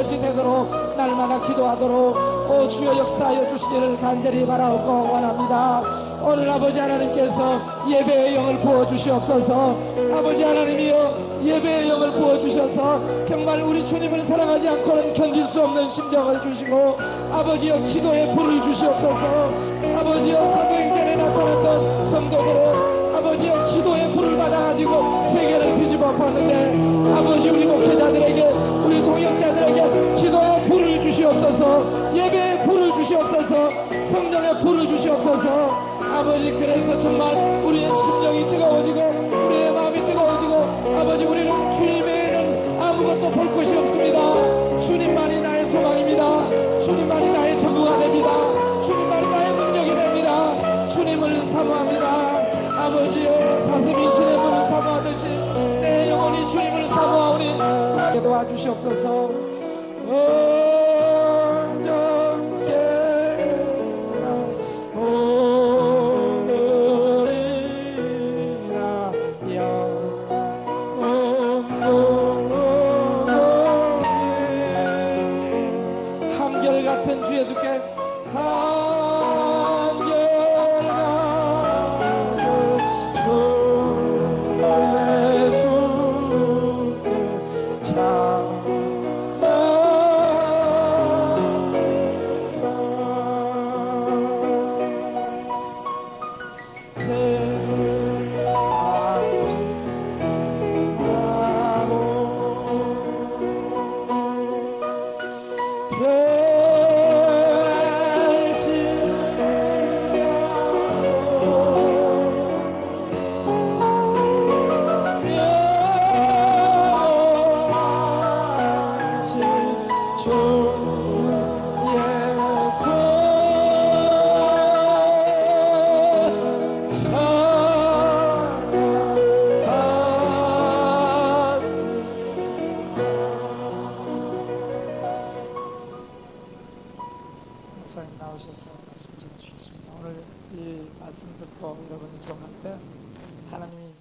것이 되도록 날마다 기도하도록 오 주여 역사하여 주시기를 간절히 바라옵고 원합니다. 오늘 아버지 하나님께서 예배의 영을 부어주시옵소서. 아버지 하나님이여 예배의 영을 부어주셔서 정말 우리 주님을 사랑하지 않고는 견딜 수 없는 심정을 주시고 아버지여 기도의 불을 주시옵소서. 아버지여 사도행전에 나타났던 성도들은 아버지여 기도의 불을 받아가지고 세계를 뒤집어 엎었는데 아버지 우리 목회자들에게 우리 동역자들에게 기도의 불을 주시옵소서. 예배의 불을 주시옵소서. 성령의 불을 주시옵소서. 아버지 그래서 정말 우리의 심령이 뜨거워지고 우리의 마음이 뜨거워지고 아버지 우리는 주님 외에는 아무것도 볼 것이 없습니다. 주님만이 나의 소망입니다. 주님만이 나의 전부가 됩니다. 주님만이 나의 능력이 됩니다. 주님을 사모합니다. 아버지여 사슴이 신의 문을 사모하듯이 내 영혼이 주님을 사모하오니 도와주시옵소서. 한결같은 주의 주께 나오셔서 말씀 전해주셨습니다. 오늘 이 말씀 듣고 여러분이 정할 때 하나님이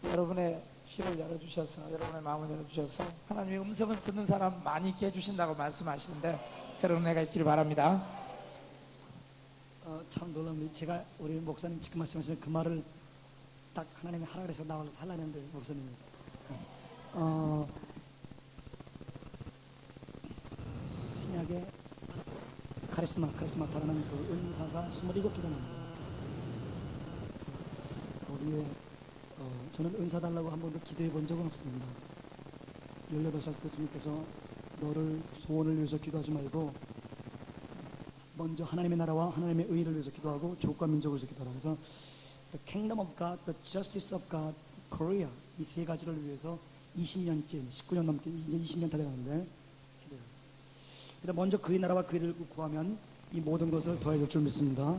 여러분의 귀를 열어주셔서 여러분의 마음을 열어주셔서 하나님의 음성을 듣는 사람 많이 있게 해주신다고 말씀하시는데 여러분에게 있기를 바랍니다. 참 놀랍니다. 제가 우리 목사님 지금 말씀하시는 그 말을 딱 하나님이 하라 그래서 하려고 했는데 목사님이 신약의 카리스마 다라는 그 은사가 27개가 나옵니다. 거기에 저는 은사 달라고 한 번도 기도해 본 적은 없습니다. 18살 때 주님께서 너를 소원을 위해서 기도하지 말고 먼저 하나님의 나라와 하나님의 의를 위해서 기도하고 족과 민족을 위해서 기도하라. 그래서 The Kingdom of God, The Justice of God, Korea 이 세 가지를 위해서 20년째, 19년 넘게 이제 20년 다 돼가는데 기도해요. 그래서 먼저 그의 나라와 그의 의를 구하면 이 모든 것을 더해줄 줄 믿습니다.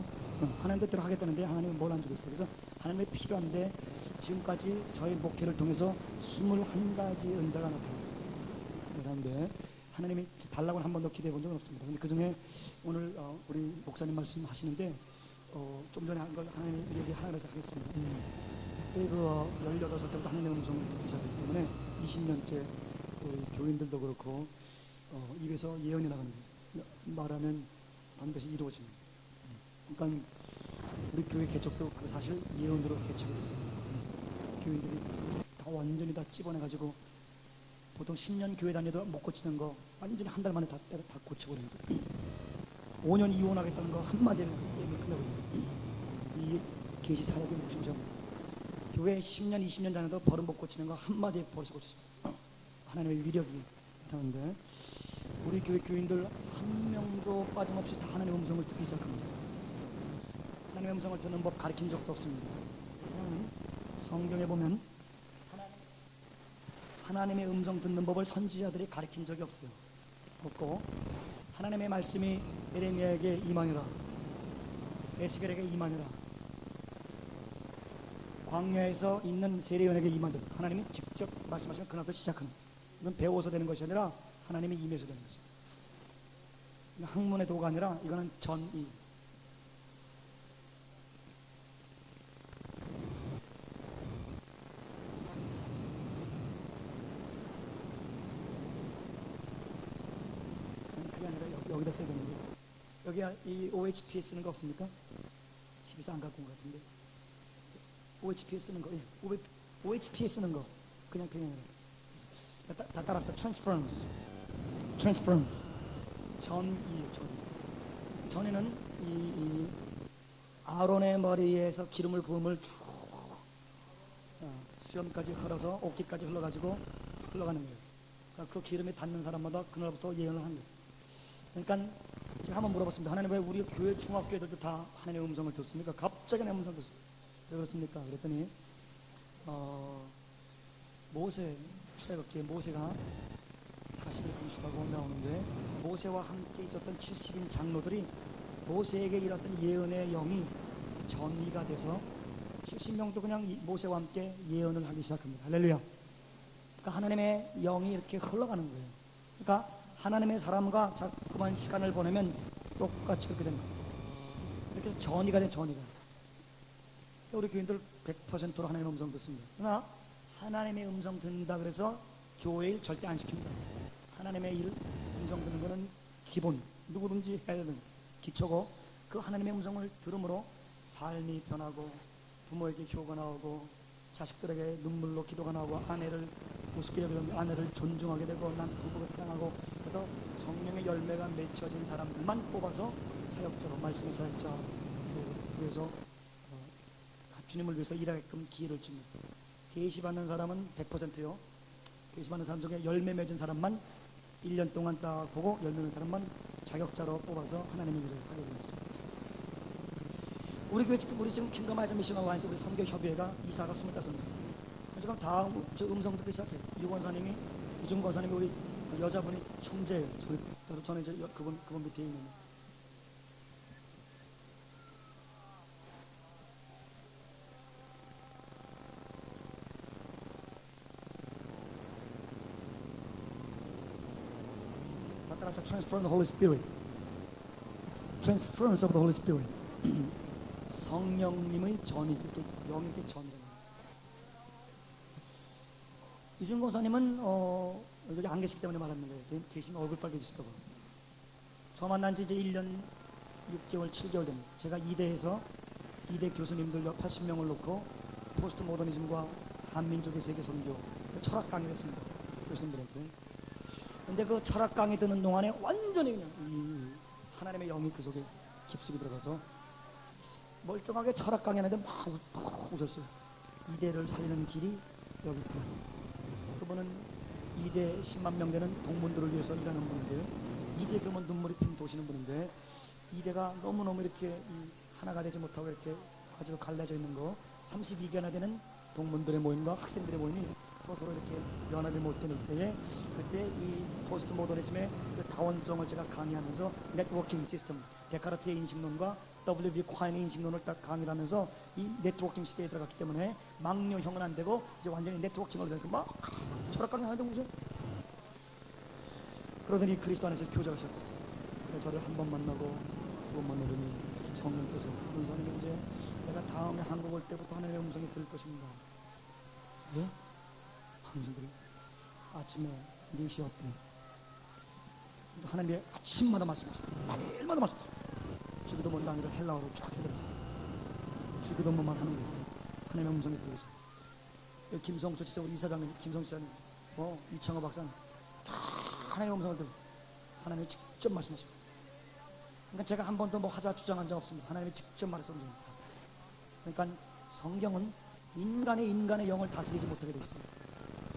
하나님 뜻대로 하겠다는데 하나님은 뭘 안 주겠어요. 그래서 하나님의 필요한데 지금까지 저희 목회를 통해서 21가지 은사가 나타납니다. 하나님이 달라고는 한 번도 기대해 본 적은 없습니다. 근데 그 중에 오늘 우리 목사님 말씀하시는데 좀 전에 한 걸 하나님 얘기 하나에서 하겠습니다. 그 18살 때부터 하나님의 음성을 듣기 시작했기 때문에 20년째 우리 교인들도 그렇고 입에서 예언이 나가는 거예요. 말하면 반드시 이루어집니다. 그러니까 우리 교회 개척도 그 사실 예언으로 개척이 됐습니다. 교인들이 다 완전히 다 찝어내가지고 보통 10년 교회 다녀도 못 고치는 거 완전히 한 달 만에 다 고쳐버리는 거예요. 5년 이혼하겠다는 거 한마디로 게임이 끝나버립니다. 이 계시 사역의 몫이죠. 교회 10년 20년 다녀도 버릇 못 고치는 거 한마디에 버릇이 고쳐집니다. 하나님의 위력이 나타나는데 우리 교회 교인들 한 명도 빠짐없이 다 하나님의 음성을 듣기 시작합니다. 하나님의 음성을 듣는 법 가르친 적도 없습니다. 성경에 보면 하나님의 음성 듣는 법을 선지자들이 가르친 적이 없고 하나님의 말씀이 예레미야에게 임하니라, 에스겔에게 임하니라, 광야에서 있는 세례요한에게 임하듯 하나님이 직접 말씀하시면 그날부터 시작하는, 이건 배워서 되는 것이 아니라 하나님이 임해서 되는 것이죠. 학문의 도가 아니라 이거는 전이. 여기다 써야 되는데 여기 이 OHP에 쓰는 거 없습니까? 집에서 안 갖고 온 것 같은데 OHP에 쓰는 거, 예. OHP에 쓰는 거 그냥 그냥 다 따라합시다. transference 전에는 이 아론의 머리에서 기름을 부음을 쭉 수염까지 흘러서 옷깃까지 흘러가지고 흘러가는 거예요. 그러니까 그 기름이 닿는 사람마다 그날부터 예언을 한 거예요. 그러니까 제가 한번 물어봤습니다. 하나님 왜 우리 교회 중학교 애들도 다 하나님의 음성을 듣습니까? 갑자기 내 음성을 듣습니다. 왜 그렇습니까? 그랬더니 모세 출애굽기에 모세가 40일 금식하고 나오는데 모세와 함께 있었던 70인 장로들이 모세에게 일었던 예언의 영이 전이가 돼서 70명도 그냥 모세와 함께 예언을 하기 시작합니다. 할렐루야. 그러니까 하나님의 영이 이렇게 흘러가는 거예요. 그러니까 하나님의 사람과 자꾸만 시간을 보내면 똑같이 그렇게 됩니다. 이렇게 해서 전이가 된 전이가. 우리 교인들 100%로 하나님의 음성 듣습니다. 그러나 하나님의 음성 듣는다 그래서 교회 일 절대 안 시킵니다. 하나님의 일 음성 듣는 거는 기본, 누구든지 해야 되는 기초고, 그 하나님의 음성을 들음으로 삶이 변하고 부모에게 효가 나오고 자식들에게 눈물로 기도가 나오고 아내를 우습게 여기던 아내를 존중하게 되고 난 부부가 사랑하고, 그래서 성령의 열매가 맺혀진 사람들만 뽑아서 사역자로, 말씀의 사역자, 그래서 주님을 위해서 일하게끔 기회를 줍니다. 계시받는 사람은 100%요. 계시받는 사람 중에 열매 맺은 사람만 1년 동안 딱 보고 열매 맺은 사람만 자격자로 뽑아서 하나님의 일을 하게 됩니다. 우리 교회 우리 지금 킹덤 아이즈 미션 와인스 우리 3교 협의회가 이사가 25명. 지금 다음 저 음성 듣기 시작해요. 유권사님이 유중 권사님이 우리 여자분이 총재예요. 저는 이제 그분 밑에 있는. Transference of the Holy Spirit. Transference of the Holy Spirit. 성령님의 전이 이렇게 영이 이렇게 전이라는 거죠. 이준 권사님은 여기 안 계시기 때문에 말합니다. 계시면 얼굴 빨개지실까 봐. 저 만난 지 이제 1년 6개월, 7개월 됩니다. 제가 이대에서 이대 교수님들 80명을 놓고 포스트 모더니즘과 한민족의 세계 선교 철학 강의를 했습니다. 교수님들한테. 근데 그 철학 강의 듣는 동안에 완전히 그냥 하나님의 영이 그 속에 깊숙이 들어가서 멀쩡하게 철학 강의 하는데 막 웃었어요. 이대를 살리는 길이 여기 있구나. 그분은 이대 10만 명 되는 동문들을 위해서 일하는 분인데요. 이대 그러면 눈물이 핑 도시는 분인데, 이대가 너무너무 이렇게 하나가 되지 못하고 이렇게 아주 갈라져 있는 거, 32개나 되는 동문들의 모임과 학생들의 모임이 서로 이렇게 연합이 못 되는 때에, 그때 이 포스트 모더니즘의 그 다원성을 제가 강의하면서 네트워킹 시스템, 데카르트의 인식론과 W.B. 콰인의 인식론을 딱 강의를 하면서 이 네트워킹 시대에 들어갔기 때문에 망료형은 안 되고 이제 완전히 네트워킹을 되니까 막 철학 강의 하는데 무슨, 그러더니 그리스도 안에서 교제가 시작됐어요. 그래서 저를 한 번 만나고 두 번 만나더니 성령께서 은사님 이제 내가 다음에 한국 올 때부터 하나님의 음성이 들을 것입니다. 예? 당신들이 아침에 4시 어때? 하나님의 아침마다 말씀하셨어요. 매일마다 말씀하셨어요. 주기도문 강의를 헬라어로 쫙 해드렸어요. 주기도문만 하는 거예요. 하나님의 음성이 들리고 있어요. 김성수 진짜 우리 이사장님, 김성수 지사님, 이창호 박사님 다 하나님의 음성을 들어요. 하나님이 직접 말씀하시고. 그러니까 제가 한 번도 뭐 하자 주장한 적 없습니다. 하나님이 직접 말씀하십니다. 그러니까 성경은 인간의 영을 다스리지 못하게 되어 있습니다.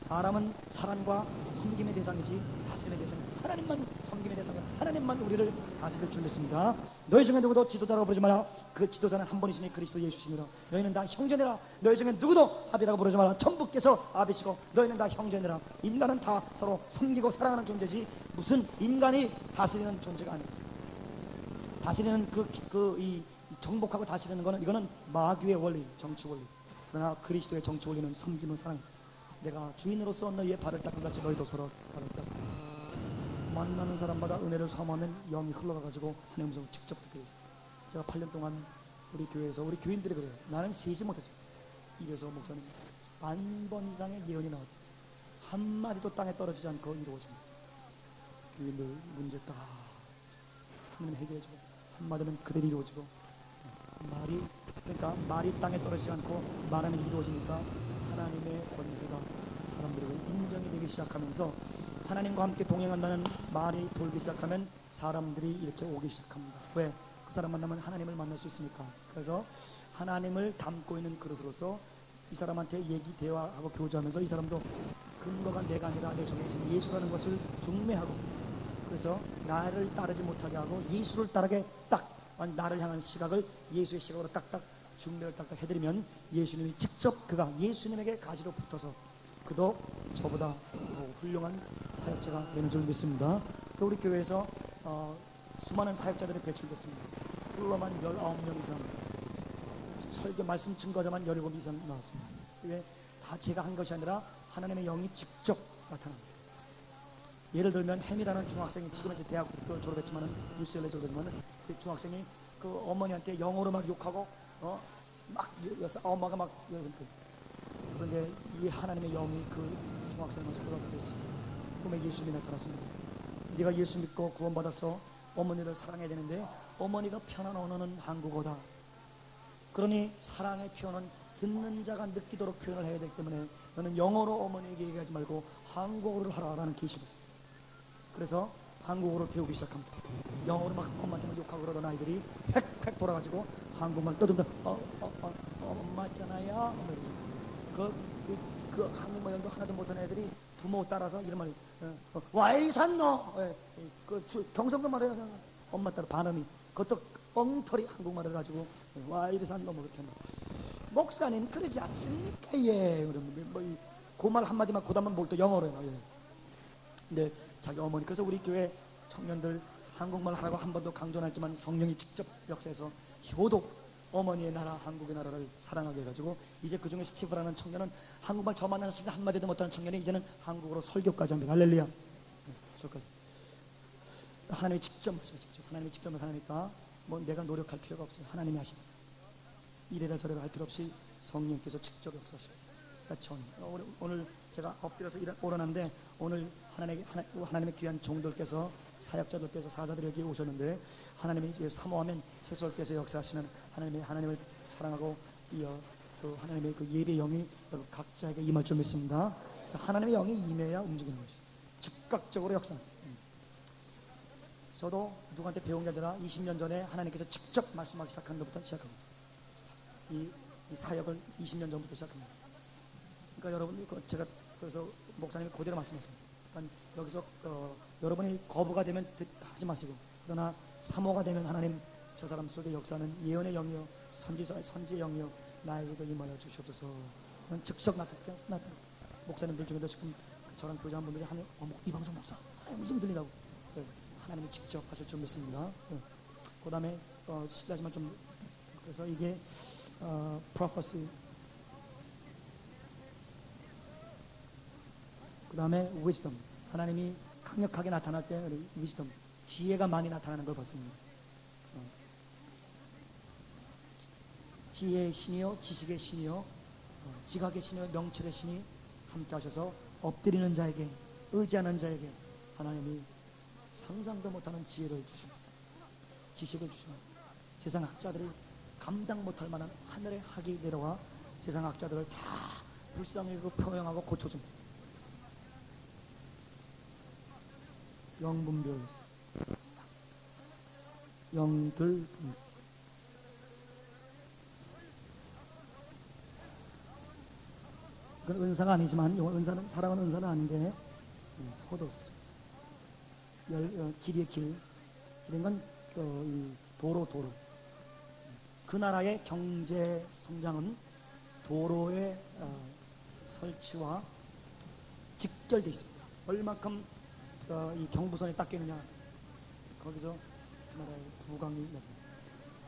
사람은 사랑과 섬김의 대상이지 다스림의 대상이 하나님만 섬김의 대상이야. 하나님만 우리를 다스릴 줄 믿습니다. 너희 중에 누구도 지도자라고 부르지 마라. 그 지도자는 한 분이시니 그리스도 예수시니라. 너희는 다 형제니라. 너희 중에 누구도 아비라고 부르지 마라. 전부께서 아비시고 너희는 다 형제니라. 인간은 다 서로 섬기고 사랑하는 존재지 무슨 인간이 다스리는 존재가 아니었어요. 다스리는 이 정복하고 다스리는 거는 이거는 마귀의 원리, 정치 원리. 그러나 그리스도의 정치 원리는 섬기는 사랑. 내가 주인으로서 너희의 발을 닦은 같이 너희도 서로 발을 닦아. 만나는 사람마다 은혜를 사모하면 영이 흘러가가지고 하나님 음성을 직접 듣게 됐어요. 제가 8년 동안 우리 교회에서 우리 교인들이 그래요. 나는 세지 못했어요. 입에서 목사님 1000번 이상의 예언이 나왔어요. 한마디도 땅에 떨어지지 않고 이루어집니다. 교인들 문제 딱 하나님 해결해주고, 한마디면 그대로 이루어지고, 그러니까 말이 땅에 떨어지지 않고 말하면 이루어지니까 하나님의 권세가 사람들에게 인정이 되기 시작하면서 하나님과 함께 동행한다는 말이 돌기 시작하면 사람들이 이렇게 오기 시작합니다. 왜? 그 사람 만나면 하나님을 만날 수 있으니까. 그래서 하나님을 담고 있는 그릇으로서 이 사람한테 얘기, 대화하고 교제하면서 이 사람도 근거가 내가 아니라 내 속에 계신 예수라는 것을 중매하고, 그래서 나를 따르지 못하게 하고 예수를 따르게 딱, 나를 향한 시각을 예수의 시각으로 딱딱 중매를 딱딱 해드리면 예수님이 직접 그가 예수님에게 가지로 붙어서 그도 저보다 더 훌륭한 사역자가 되는 줄 믿습니다. 또 우리 교회에서 수많은 사역자들이 배출됐습니다. 불러만 19명 이상, 설교 말씀 증거자만 17 이상 나왔습니다. 이게 다 제가 한 것이 아니라 하나님의 영이 직접 나타납니다. 예를 들면 햄이라는 중학생이, 지금은 이제 대학 졸업했지만은 UCLA 졸업했지만은 그 중학생이 그 어머니한테 영어로 막 욕하고 막 엄마가 막, 그런데 이 하나님의 영이 그 중학생을 사로잡았어요. 꿈에 예수님이 나타났습니다. 네가 예수 믿고 구원받아서 어머니를 사랑해야 되는데 어머니가 편한 언어는 한국어다. 그러니 사랑의 표현은 듣는 자가 느끼도록 표현을 해야 되기 때문에 너는 영어로 어머니에게 얘기하지 말고 한국어를 하라라는 계시였어요. 그래서 한국어를 배우기 시작합니다. 영어로 막 엄마한테 욕하고 그러던 아이들이 팩팩 돌아가지고 한국말 떠들면서 엄마 있잖아요. 그 한국말도 하나도 못하는 애들이 부모 따라서 이런 말, 와이 산노, 경상도 말해요. 엄마 따라 발음이, 그것도 엉터리 한국말을 가지고 와이리 산노 뭐 그렇게 합니다. 목사님 그러지 않습니까? 예. 그러면 그 말 한마디만 고단만 뭘 또 영어로 해요. 예. 근데 자기 어머니, 그래서 우리 교회 청년들 한국말 하라고 한 번도 강조는 했지만 성령이 직접 역사해서 효독 어머니의 나라, 한국의 나라를 사랑하게 해가지고 이제 그 중에 스티브라는 청년은 한국말 저만 하는데 한마디도 못하는 청년이 이제는 한국어로 설교까지 합니다. 할렐루야. 저까지. 하나님이 직접 말씀하시죠. 하나님이 직접 하니까 뭐 내가 노력할 필요가 없어요. 하나님이 하시다. 이래라 저래라 할 필요 없이 성령께서 직접 역사하십니다. 그러니까 오늘 제가 엎드려서 오라는데 오늘 하나님의 귀한 종들께서, 사역자들께서, 사자들이 여기 오셨는데 하나님이 이제 사모하면 세수께서 역사하시는 하나님을 사랑하고 그 하나님의 그 예배 영이 각자에게 임할 줄 믿습니다. 그래서 하나님의 영이 임해야 움직이는 것이 즉각적으로 역사. 저도 누구한테 배운 게 아니라 20년 전에 하나님께서 직접 말씀하기 시작한 것부터 시작합니다. 이 사역을 20년 전부터 시작합니다. 그러니까 여러분, 제가 그래서 목사님이 그대로 말씀하셨습니다. 그러니까 여기서 여러분이 거부가 되면 하지 마시고, 그러나 사모가 되면 하나님 저 사람 속에 역사는 예언의 영이요 선지의 영이요 나에게도 임하여 주시옵소서. 즉석 나타났죠. 목사님들 중에도 지금 저랑 교제한 분들이 이 방송 목사 무슨 들리라고 하나님이 직접 하실 줄 믿습니다. 그 다음에 실례지만 좀, 그래서 이게 prophecy, 그 다음에 wisdom, 하나님이 강력하게 나타날 때 wisdom, 지혜가 많이 나타나는 걸 봤습니다. 지혜의 신이요 지식의 신이요 지각의 신이요 명철의 신이 함께 하셔서 엎드리는 자에게, 의지하는 자에게 하나님이 상상도 못하는 지혜를 주십니다. 지식을 주십니다. 세상 학자들이 감당 못할 만한 하늘의 학이 내려와 세상 학자들을 다 불쌍하고 평형하고 고쳐줍니다. 영분별, 영들, 그건 은사가 아니지만, 은사는, 사랑은 은사는 아닌데, 포도스, 길이의 길, 이런 건 도로. 그 나라의 경제 성장은 도로의 설치와 직결되어 있습니다. 얼마큼 이 경부선이 닦이느냐, 거기서 그 나라의 부강이,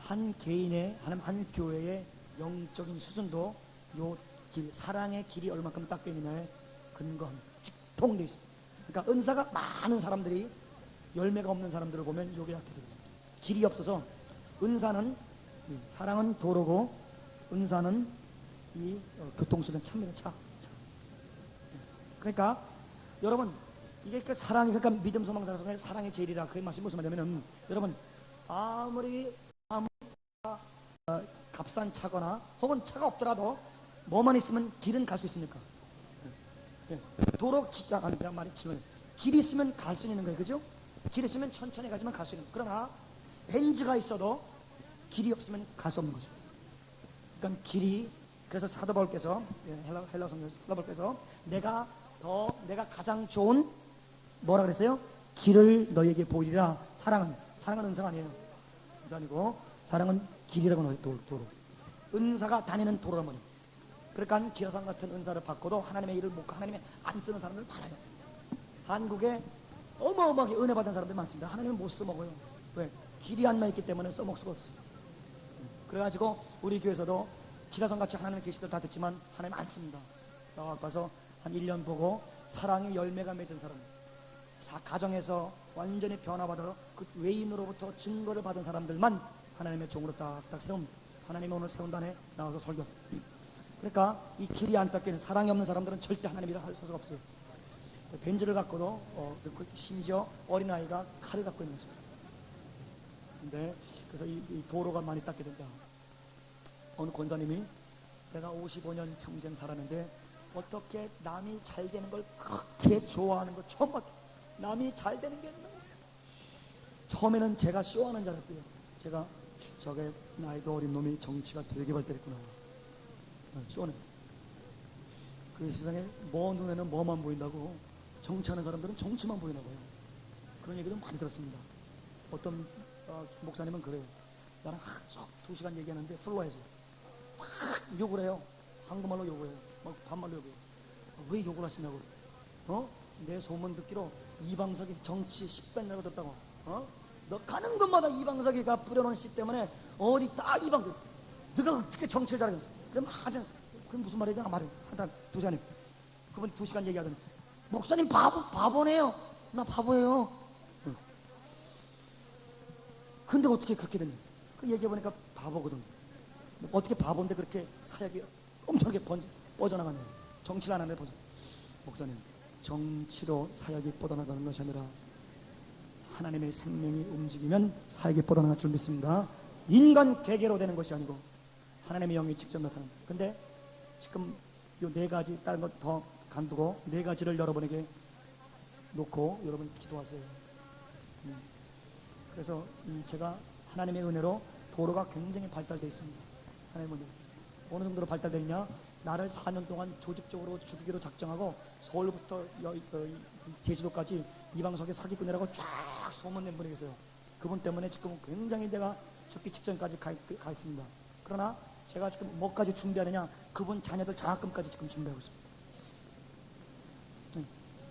한 개인의, 한 교회의 영적인 수준도 요 길, 사랑의 길이 얼마큼 닦여있느냐에 근거합니다. 직통되어 있습니다. 그러니까 은사가 많은 사람들이 열매가 없는 사람들을 보면 요게 약해서 길이 없어서, 은사는 사랑은 도로고 은사는 이 교통수단 차입니다. 차. 그러니까 여러분, 이게 그 사랑이, 그러니까 믿음 소망 사랑의 사랑의 제일이라 그 말씀이 무슨 말이냐면은, 여러분 아무리 값싼 차거나 혹은 차가 없더라도 뭐만 있으면 길은 갈 수 있습니까? 예. 도로 내가 말이 지금 길이 있으면 갈 수 있는 거예요, 그죠? 길이 있으면 천천히 가지만 갈 수 있는 거예요. 그러나 벤츠가 있어도 길이 없으면 갈 수 없는 거죠. 그러니까 길이, 그래서 사도 바울께서, 헬라 성경에서 사도 바울께서 내가 가장 좋은 뭐라 그랬어요? 길을 너에게 보이리라. 사랑은 은사가 아니에요. 은사 아니고 사랑은 길이라고 하는 도로. 은사가 다니는 도로란 말이에요. 그러니까 기라상 같은 은사를 받고도 하나님의 일을 못, 하나님의 안 쓰는 사람들 많아요. 한국에 어마어마하게 은혜 받은 사람들 많습니다. 하나님은 못 써먹어요. 왜? 길이 안 나 있기 때문에 써먹을 수가 없어요. 그래가지고 우리 교회에서도 기라성 같이 하나님의 계시들 다 듣지만 하나님 안 씁니다. 나와서 한 1년 보고 사랑의 열매가 맺은 사람, 가정에서 완전히 변화받아 그 외인으로부터 증거를 받은 사람들만 하나님의 종으로 딱딱 세웁니다. 하나님이 오늘 세운다네 나와서 설교. 그러니까 이 길이 안 닦이는 사랑이 없는 사람들은 절대 하나님 일을 할 수가 없어요. 벤츠를 갖고도 심지어 어린아이가 칼을 갖고 있는 거죠. 근데 그래서 이 도로가 많이 닦게 된다. 어느 권사님이 내가 55년 평생 살았는데 어떻게 남이 잘 되는 걸 그렇게 좋아하는 거 처음 봤다. 남이 잘 되는 게 너무 처음에는 제가 쇼하는 줄 알았고요. 제가 저게 나이도 어린 놈이 정치가 되게 발달했구나. 쇼는 그 세상에 뭐 눈에는 뭐만 보인다고 정치하는 사람들은 정치만 보이나 봐요. 그런 얘기도 많이 들었습니다. 어떤 목사님은 그래요. 나랑 쭉 2시간 얘기하는데 플로에서 막 욕을 해요. 한국말로 욕을 해요. 막 반말로 욕을 해요. 왜 욕을 하시냐고. 내 소문 듣기로 이방석이 정치 10배 내고 들었다고. 너 가는 곳마다 이방석이가 뿌려놓은 씨 때문에 어디 다 이방석. 너가 어떻게 정치를 잘하겠어? 그럼 하자. 그게 무슨 말이냐? 말을 하다 2시간에. 그분 2시간 얘기하더니 목사님 바보네요. 나 바보예요. 근데 어떻게 그렇게 됐냐? 그 얘기해보니까 바보거든. 어떻게 바보인데 그렇게 사역이 엄청나게 뻗어나가냐? 정치를 안 하는데 목사님, 정치로 사역이 뻗어나가는 것이 아니라 하나님의 생명이 움직이면 사역이 뻗어나갈 줄 믿습니다. 인간 개개로 되는 것이 아니고 하나님의 영이 직접 나타납니다. 근데 지금 요 4가지 다른 것 더 간두고 4가지를 여러분에게 놓고 여러분 기도하세요. 그래서 제가 하나님의 은혜로 도로가 굉장히 발달되어 있습니다. 하나님의 은혜로. 어느 정도로 발달되어 있냐? 나를 4년 동안 조직적으로 죽이기로 작정하고 서울부터 제주도까지 이방석의 사기꾼이라고 쫙 소문낸 분이 계세요. 그분 때문에 지금 굉장히 내가 죽기 직전까지 가 있습니다. 그러나 제가 지금 뭐까지 준비하느냐? 그분 자녀들 장학금까지 지금 준비하고 있습니다.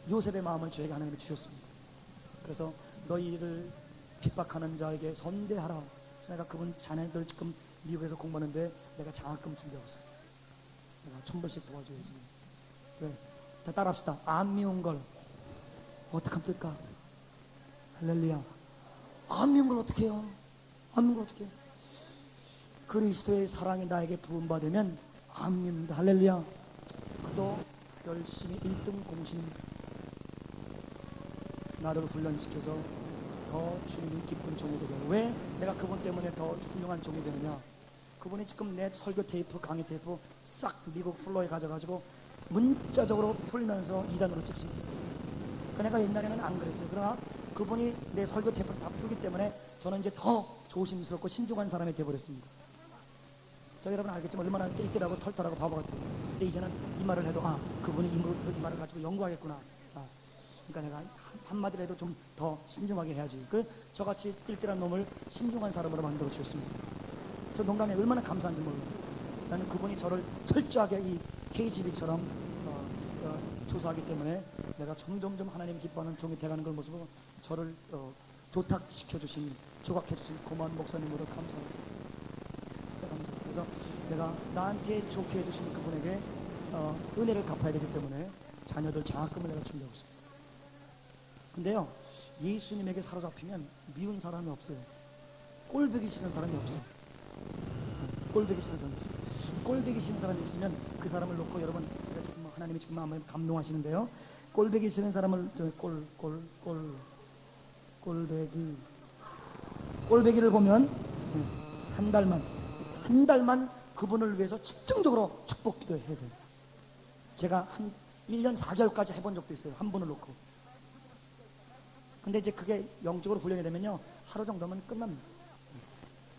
요셉의 마음을 저에게 하나님이 주셨습니다. 그래서 너희를 핍박하는 자에게 선대하라. 내가 그분 자녀들 지금 미국에서 공부하는데 내가 장학금 준비하고 있습니다. 내가 1,000불씩 도와줘야지. 왜? 다 따라합시다. 안 미운 걸 어떡합니까? 할렐루야. 안 미운 걸 어떡해요? 안 미운 걸 어떡해요? 그리스도의 사랑이 나에게 부음받으면 안 밉니다. 할렐루야. 그도 열심히 1등 공신입니다. 나를 훈련시켜서 더 주님이 기쁜 종이 되려고. 왜 내가 그분 때문에 더 훌륭한 종이 되느냐? 그분이 지금 내 설교 테이프, 강의 테이프 싹 미국 플로에 가져가지고 문자적으로 풀면서 2단으로 찍습니다. 그러니까 내가 옛날에는 안 그랬어요. 그러나 그분이 내 설교 테이프를 다 풀기 때문에 저는 이제 더 조심스럽고 신중한 사람이 되어버렸습니다. 저 여러분 알겠지만 얼마나 띨띨하고 털털하고 바보 같아요. 근데 이제는 이 말을 해도 그분이 이 말을 가지고 연구하겠구나. 그러니까 내가 한마디로 해도 좀 더 신중하게 해야지. 저같이 띨띨한 놈을 신중한 사람으로 만들어 주셨습니다. 저 농담에 얼마나 감사한지 몰라요. 나는 그분이 저를 철저하게 이 KGB처럼 조사하기 때문에 내가 점점점 하나님 기뻐하는 종이 돼가는 걸 모습으로 저를 조탁시켜주신, 조각해주신 고마운 목사님으로 감사합니다. 진짜 감사합니다. 그래서 내가 나한테 좋게 해주신 그분에게 은혜를 갚아야 되기 때문에 자녀들 장학금을 내가 준비하고 있습니다. 근데요, 예수님에게 사로잡히면 미운 사람이 없어요. 꼴보기 싫은 사람이 없어요. 꼴보기 싫은 사람이 없어요. 꼴보기 싫은 사람이 있으면 그 사람을 놓고 여러분, 제가 지금 하나님이 지금 마음에 감동하시는데요. 꼴보기 싫은 사람을 꼴보기 꼴배기를 보면 한 달만 그분을 위해서 집중적으로 축복 기도해서 제가 한 1년 4개월까지 해본 적도 있어요. 한 분을 놓고. 근데 이제 그게 영적으로 훈련이 되면요, 하루 정도면 끝납니다.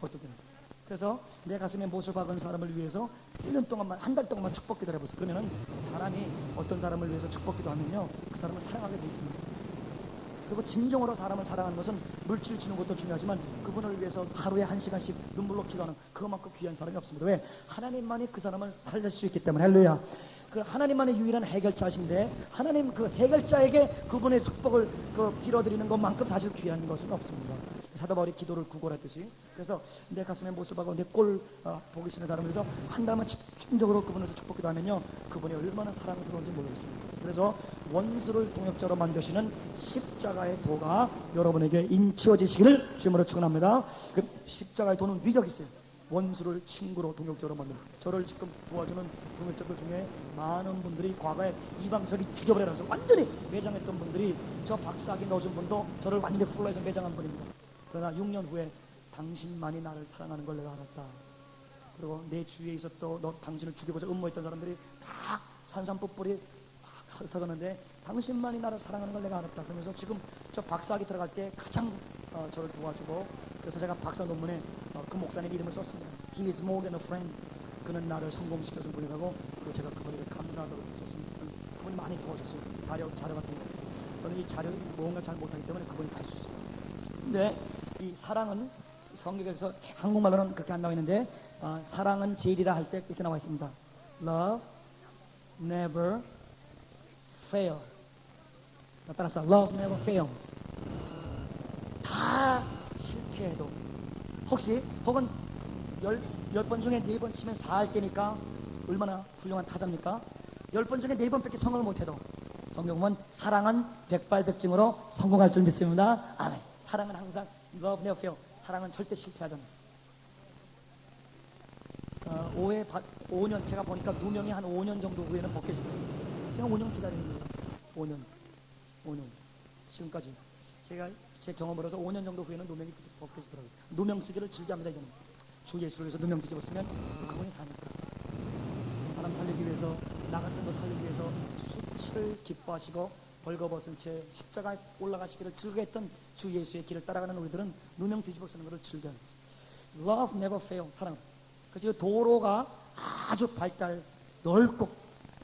어떨 때는. 그래서 내 가슴에 못을 박은 사람을 위해서 1년 동안만, 한 달 동안만 축복 기도를 해보세요. 그러면은 사람이 어떤 사람을 위해서 축복 기도하면요, 그 사람을 사랑하게 돼 있습니다. 그리고 진정으로 사람을 사랑하는 것은 물질 주는 것도 중요하지만 그분을 위해서 하루에 1시간씩 눈물로 기도하는 그만큼 귀한 사람이 없습니다. 왜? 하나님만이 그 사람을 살릴 수 있기 때문에. 할렐루야. 그 하나님만의 유일한 해결자신데 하나님 그 해결자에게 그분의 축복을 빌어드리는 것만큼 사실 귀한 것은 없습니다. 사도 바울이 기도를 구걸했듯이. 그래서 내 가슴에 못을 박고 내 꼴 보기 싫은 사람을 위해서 한 달만 집중적으로 그분을 축복 기도하면요, 그분이 얼마나 사랑스러운지 모르겠습니다. 그래서 원수를 동역자로 만드시는 십자가의 도가 여러분에게 인치어지시기를 주님으로 축원합니다. 그 십자가의 도는 위력이 있어요. 원수를 친구로 동역자로 만드는. 저를 지금 도와주는 동역자들 중에 많은 분들이 과거에 이방석이 죽여버려서 완전히 매장했던 분들이, 저 박사학위 넣어준 분도 저를 완전히 훌러해서 매장한 분입니다. 그러나 6년 후에 당신만이 나를 사랑하는 걸 내가 알았다. 그리고 내 주위에 있었던 당신을 죽여보자 음모했던 사람들이 다 산산뿌뿌리 흩어졌는데 당신만이 나를 사랑하는 걸 내가 알았다. 그러면서 지금 저 박사학위 들어갈 때 가장 저를 도와주고, 그래서 제가 박사 논문에 그 목사님 이름을 썼습니다. He is more than a friend. 그는 나를 성공시켜준 분이라고. 그리고 제가 그분에게 감사하다고 썼습니다. 그분이 많이 도와줬어요. 자료 같은 거. 저는 이 자료 뭔가 잘 못하기 때문에 그분이 갈 수 있어요. 근데 이 사랑은 성경에서 한국말로는 그렇게 안 나와 있는데 사랑은 제일이라 할 때 이렇게 나와 있습니다. Love never fails. 따라서 Love never fails. 다 실패해도, 혹은 10번 중에 4번 치면 4할 때니까 얼마나 훌륭한 타자입니까? 10번 중에 4번밖에 성공을 못해도 성경 보면 사랑은 백발백중으로 성공할 줄 믿습니다. 아멘. 사랑은 항상 Love never fails. 사랑은 절대 실패하잖아요. 5년, 제가 보니까 2명이 한 5년 정도 후에는 벗겨지더라고요. 제가 5년 기다리는 거예요. 5년. 지금까지. 제가 제 경험으로서 5년 정도 후에는 누명이 벗겨지더라고요. 누명 쓰기를 즐겨합니다, 이제는. 주 예수를 위해서 누명 뒤집었으면 그분이 사니까. 사람 살리기 위해서, 나 같은 거 살리기 위해서 수치를 기뻐하시고 벌거벗은 채 십자가에 올라가시기를 즐거워했던 주 예수의 길을 따라가는 우리들은 누명 뒤집어 쓰는 것을 즐겨하는 거죠. Love never fails. 사랑. 그래서 도로가 아주 발달 넓고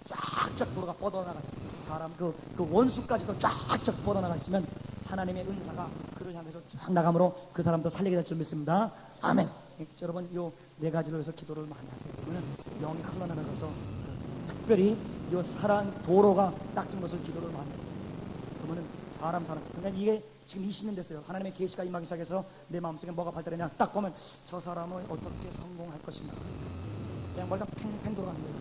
쫙쫙 도로가 뻗어나가 있습니다. 사람 그 원수까지도 쫙쫙 뻗어나가 있으면 하나님의 은사가 그를 향해서 쫙 나감으로 그 사람도 살리게 될 줄 믿습니다. 아멘. 여러분, 요 4가지로 해서 기도를 많이 하세요. 그러면 영이 흘러나가서 특별히 요 사랑 도로가 닦인 것을 기도를 많이 하세요. 그러면은 사람. 그러니까 이게 지금 20년 됐어요. 하나님의 계시가 임하기 시작해서 내 마음속에 뭐가 발달했냐 딱 보면 저 사람은 어떻게 성공할 것인가. 그냥 멀다 팽팽 돌아가는 거예요.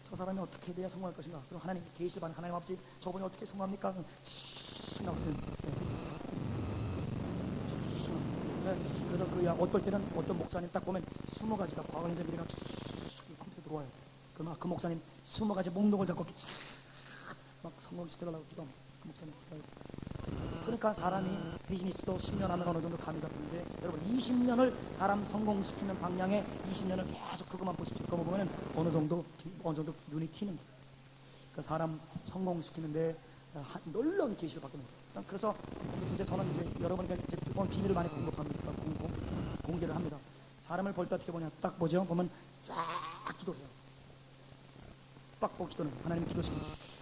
저 사람이 어떻게 돼야 성공할 것인가. 그리고 하나님 계시를 받는 하나님 아버지, 저분이 어떻게 성공합니까? 그래서 어떨 때는 어떤 목사님 딱 보면 20가지가 과거인자 미래가 컴퓨터 들어와요. 그러면 그 목사님 20가지 목록을 잡고 막 성공시켜달라고 기도합니다. 그 목사님 그러니까 사람이 비즈니스도 10년 하면 어느 정도 감이 잡히는데, 여러분 20년을 사람 성공시키는 방향에 20년을 계속 그것만 보십시오. 그거 보면 어느 정도 눈이 튀는 거예요. 그 사람 성공시키는데 놀라운 계시를 받게 됩니다. 그래서 이제 저는 이제 여러분께 이제 비밀을 많이 공개를 합니다. 사람을 볼 때 어떻게 보냐, 딱 보죠. 보면 쫙 기도해요. 딱 보고 기도는 하나님 기도시키고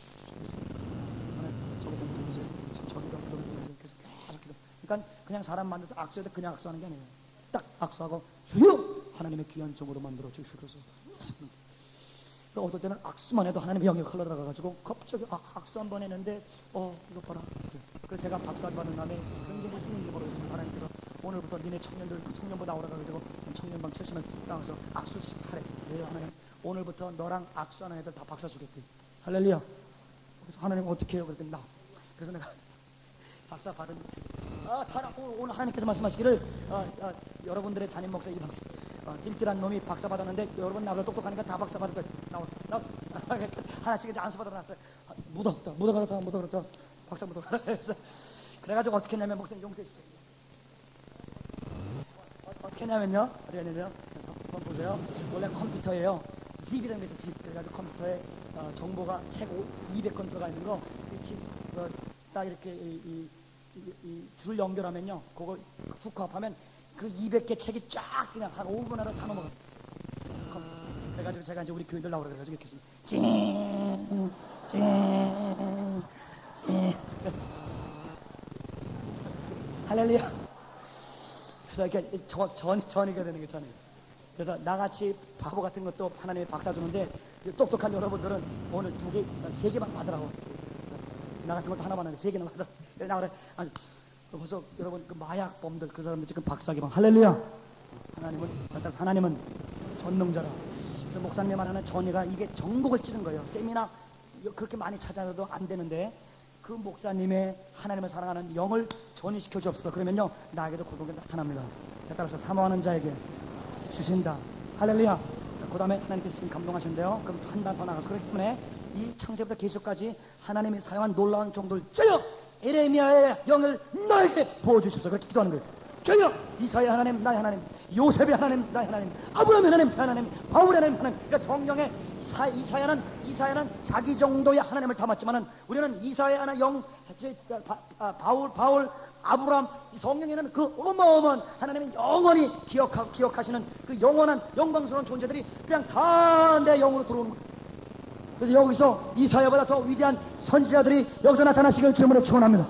그러니까 그냥 사람 만들어서 악수해도 그냥 악수하는 게 아니에요. 딱 악수하고 주여 하나님의 귀한 종으로 만들어 주시옵소서. 어떨 때는 악수만 해도 하나님의 영이 흘러들어가가지고 갑자기 악수 한 번 했는데 이거 봐라. 그래서 제가 박사를 받은 다음에 굉장히 힘든지 모르겠습니다. 하나님께서 오늘부터 니네 청년부 나오라 그래가지고 청년방 70명 나와서 악수식 하래. 네, 하나님 오늘부터 너랑 악수하는 애들 다 박사 주겠대. 할렐루야. 그래서 하나님 어떻게 해요? 그랬더니 그래서 내가 박사 받은 오늘 하나님께서 말씀하시기를 여러분들의 담임 목사 이 박사 딜기란 놈이 박사 받았는데 여러분 나보다 똑똑하니까 다 박사 받을 거야. 하나씩 이제 안수 받아놨어요. 묻어가다 박사 묻어가라. 그래가지고 어떻게 했냐면 목사님 용서해 주세요. 어떻게 하냐면요. 한번 보세요. 원래 컴퓨터예요. zip이라는 게 있어요. zip. 그래가지고 컴퓨터에 정보가 책 200건 들어가 있는 거, 딱 이렇게 줄 연결하면요. 그거 훅합하면 그 200개 책이 쫙 그냥 한 5분 안에 다 넘어가요. 그래가지고 제가 이제 우리 교인들 나오라 그래가지고 이렇게 했습니다. 할렐루야. 그래서 이렇게 전이가 되는 게 전이. 그래서 나같이 바보 같은 것도 하나님의 박사 주는데, 똑똑한 여러분들은 오늘 2개, 3개만 받으라고. 나 같은 것도 하나만 하는데 3개나 받으라. 나 그래. 아니, 벌써 여러분 그 마약범들 그 사람들 지금 박사기방. 할렐루야. 하나님은 전능자라. 그래서 목사님만 하는 전이가 이게 전곡을 찌는 거예요. 세미나 그렇게 많이 찾아도 안 되는데, 그 목사님의 하나님을 사랑하는 영을 전이시켜 주옵소서. 그러면요 나에게도 고동이 나타납니다. 따라서 사모하는 자에게 주신다. 할렐루야. 그 다음에 하나님께서 지금 감동하신대요. 그럼 한 단 더 나가서, 그렇기 때문에 이 창세부터 계시까지 하나님이 사용한 놀라운 정도를 주여 에레미야의 영을 너에게 부어주십시오. 그렇게 기도하는 거예요. 주여 이사야 하나님 나의 하나님, 요셉의 하나님 나의 하나님, 아브라함의 하나님, 바울의 하나님. 그러니까 성경에 이사야는 자기 정도의 하나님을 담았지만은 우리는 이사야 하나 영, 바울, 아브라함, 성경에는 그 어마어마한 하나님이 영원히 기억하시는 그 영원한 영광스러운 존재들이 그냥 다 내 영으로 들어오는 거예요. 그래서 여기서 이사야보다 더 위대한 선지자들이 여기서 나타나시길 주님으로 축원합니다.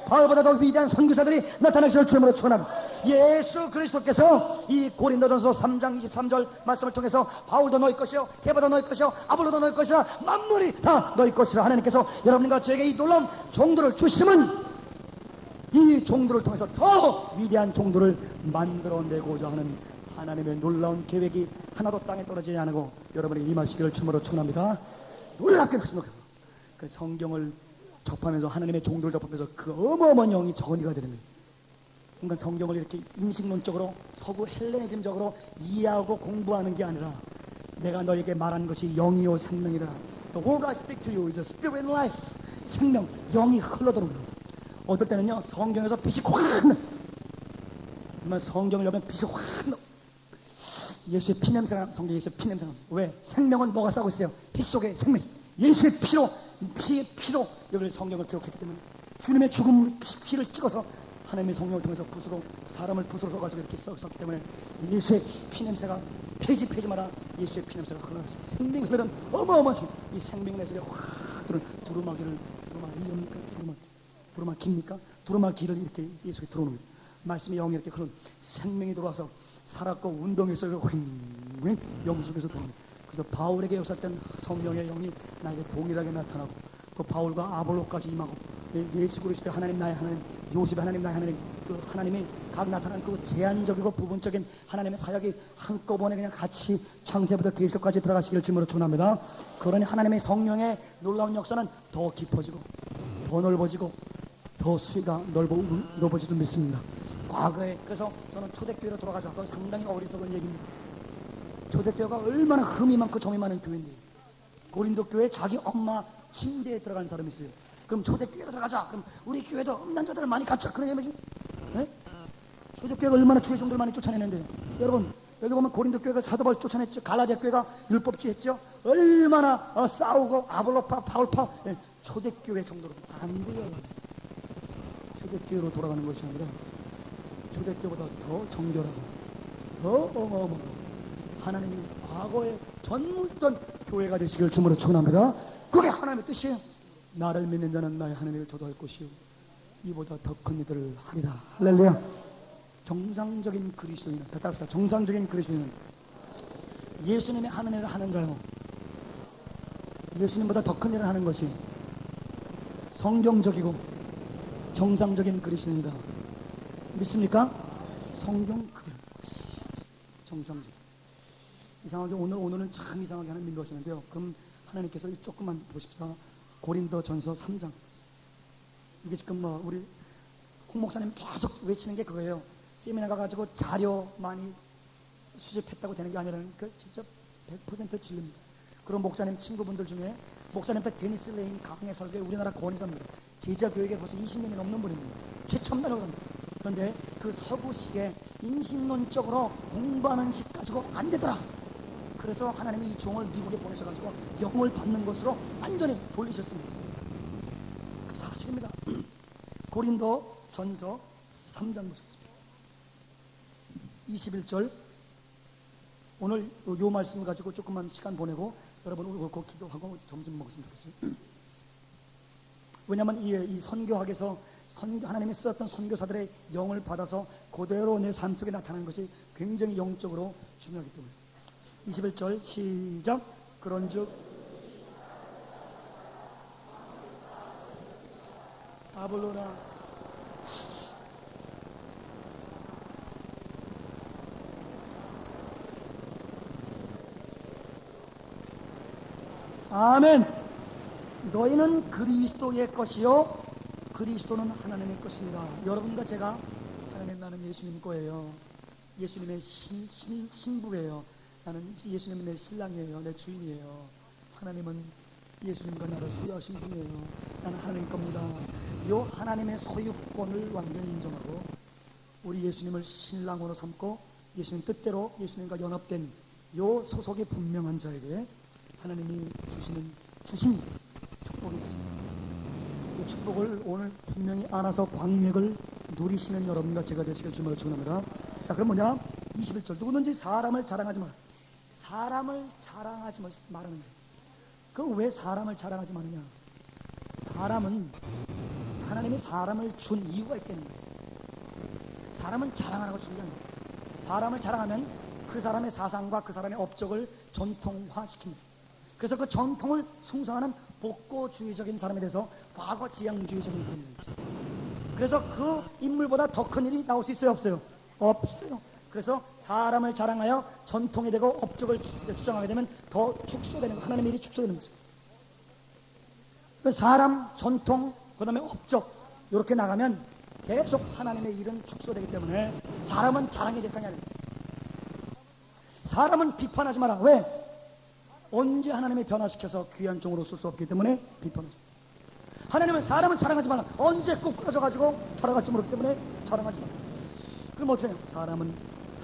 바울보다 더 위대한 선교사들이 나타나시길 주님으로 축원합니다. 예수 그리스도께서 이 고린도전서 3장 23절 말씀을 통해서 바울도 너희 것이요, 게바도 너희 것이요, 아볼로도 너희 것이라, 만물이 다 너희 것이라 하나님께서 여러분과 저에게 이 놀라운 종들을 주심은 이 종들을 통해서 더 위대한 종들을 만들어내고자 하는 하나님의 놀라운 계획이 하나도 땅에 떨어지지 않고 여러분에게 임하시기를 주님으로 축원합니다. 놀랍게 크십니다. 그 성경을 접하면서, 하나님의 종들을 접하면서 그 어마어마한 영이 전이가 되는 거예요. 그러니까 성경을 이렇게 인식론적으로 서구 헬레니즘적으로 이해하고 공부하는 게 아니라, 내가 너에게 말하는 것이 영이요 생명이다. The word I speak to you is a spirit and life. 생명, 영이 흘러들어오는 거예요. 어떨 때는요 성경에서 빛이 확 나. 정말 성경을 열면 빛이 확 나. 예수의 피냄새가, 성경에서 피냄새가. 왜? 생명은 뭐가 싸고 있어요? 피 속에 생명. 예수의 피로 여기 성경을 기록했기 때문에, 주님의 죽음 피를 찍어서 하나님의 성령을 통해서 붓으로, 사람을 붓으로 써가지고 이렇게 썼기 때문에 예수의 피냄새가 폐지 마라. 예수의 피냄새가 흘러났습니다. 생명이 흐르는 어마어마한 생명. 이 생명 내속에 확 들어오는 두루마기를, 두루마기입니까? 두루마기를 이렇게 예수에 들어오는 거예요. 말씀의 영이 이렇게 흐르는 생명이 들어와서 살았고 운동에서 휑 영 속에서 들어오는 거예요. 그래서 바울에게 역사했던 성령의 영이 나에게 동일하게 나타나고, 그 바울과 아볼로까지 임하고, 예수 그리스도의 하나님 나의 하나님, 요셉의 하나님 나의 하나님, 그 하나님이 각 나타난 그 제한적이고 부분적인 하나님의 사역이 한꺼번에 그냥 같이 창세부터 계시까지 들어가시기를 주님으로 축원합니다. 그러니 하나님의 성령의 놀라운 역사는 더 깊어지고 더 넓어지고 더 수위가 넓어지도 믿습니다. 과거에, 그래서 저는 초대교회로 돌아가자. 그건 상당히 어리석은 얘기입니다. 초대교회가 얼마나 흠이 많고 점이 많은 교회인데, 고린도 교회 자기 엄마 침대에 들어간 사람이 있어요. 그럼 초대교회로 들어가자. 그럼 우리 교회도 없는 자들을 많이 갖자. 그런 얘기죠. 네? 초대교회가 얼마나 주의 종들을 많이 쫓아내는데, 여러분 여기 보면 고린도 교회가 사도 바울 쫓아냈죠. 갈라디아 교회가 율법주의했죠. 얼마나 싸우고 아볼로파, 바울파. 네. 초대교회 정도로 안 돼요. 초대교회로 돌아가는 것이 아니라 초대교회보다 더 정결하고 더 어마어마하고 하나님이 과거에 전무했던 교회가 되시길 주님으로 축원합니다. 그게 하나님의 뜻이에요. 나를 믿는 자는 나의 하나님을 도도할 것이요 이보다 더 큰 일들을 하리라. 할렐루야. 정상적인 그리스도인은, 답답합니다. 정상적인 그리스도인은 예수님의 하는 일을 하는 자요, 예수님보다 더 큰 일을 하는 것이 성경적이고 정상적인 그리스도입니다. 믿습니까? 성경 그대로 정상적. 이상하게 오늘은 참 이상하게 하는 민도하시는데요. 그럼 하나님께서 조금만 보십시다. 고린도전서 3장. 이게 지금 우리 홍 목사님 계속 외치는 게 그거예요. 세미나 가가지고 자료 많이 수집했다고 되는 게 아니라, 그 진짜 100% 진리입니다. 그런 목사님 친구분들 중에 목사님들 데니스 레인 강의 설교에 우리나라 권위자입니다. 제자 교육에 벌써 20년이 넘는 분입니다. 최첨단으로 합니다. 그런데 그 서구식의 인식론적으로 공부하는 식 가지고 안 되더라. 그래서 하나님이 이 종을 미국에 보내셔가지고 영을 받는 것으로 완전히 돌리셨습니다. 그 사실입니다. 고린도 전서 3장 보셨습니다. 21절. 오늘 요 말씀 가지고 조금만 시간 보내고 여러분 울고 기도하고 점심 먹었으면 좋겠어요. 왜냐하면 이 선교학에서 하나님이 쓰셨던 선교사들의 영을 받아서 그대로 내 삶 속에 나타나는 것이 굉장히 영적으로 중요하기 때문에. 21절 시작. 그런즉 아볼로나 아멘. 너희는 그리스도의 것이요 그리스도는 하나님의 것이니라. 여러분과 제가 하나님, 나는 예수님 거예요. 예수님의 신부예요. 나는 예수님은 내 신랑이에요. 내 주인이에요. 하나님은 예수님과 나를 소유하신 분이에요. 나는 하나님 겁니다. 요 하나님의 소유권을 완전히 인정하고 우리 예수님을 신랑으로 삼고 예수님 뜻대로 예수님과 연합된 요 소속이 분명한 자에게 하나님이 주신 축복이 있습니다. 이 축복을 오늘 분명히 알아서 광맥을 누리시는 여러분과 제가 되시길 주님으로 축원합니다. 자, 그럼 뭐냐? 21절. 누구든지 사람을 자랑하지 마라. 사람을 자랑하지 말라는 거예요. 그럼 왜 사람을 자랑하지 마느냐? 사람은 하나님이 사람을 준 이유가 있다는 거예요. 사람은 자랑하라고 준 게 아니에요. 사람을 자랑하면 그 사람의 사상과 그 사람의 업적을 전통화시킵니다. 그래서 그 전통을 숭상하는 복고주의적인 사람에 대해서 과거지향주의적인 사람입니다. 그래서 그 인물보다 더 큰 일이 나올 수 있어요? 없어요? 없어요. 그래서 사람을 자랑하여 전통이 되고 업적을 주장하게 되면 더 축소되는 거, 하나님의 일이 축소되는 거죠. 사람, 전통, 그 다음에 업적 이렇게 나가면 계속 하나님의 일은 축소되기 때문에 사람은 자랑의 대상이 아닙니다. 사람은 비판하지 마라. 왜? 언제 하나님이 변화시켜서 귀한 종으로 쓸 수 없기 때문에 비판하지 마라. 하나님은 사람은 자랑하지 마라. 언제 꼭 끊어져가지고 자랑할지 모르기 때문에 자랑하지 마라. 그럼 어떻게 해요? 사람은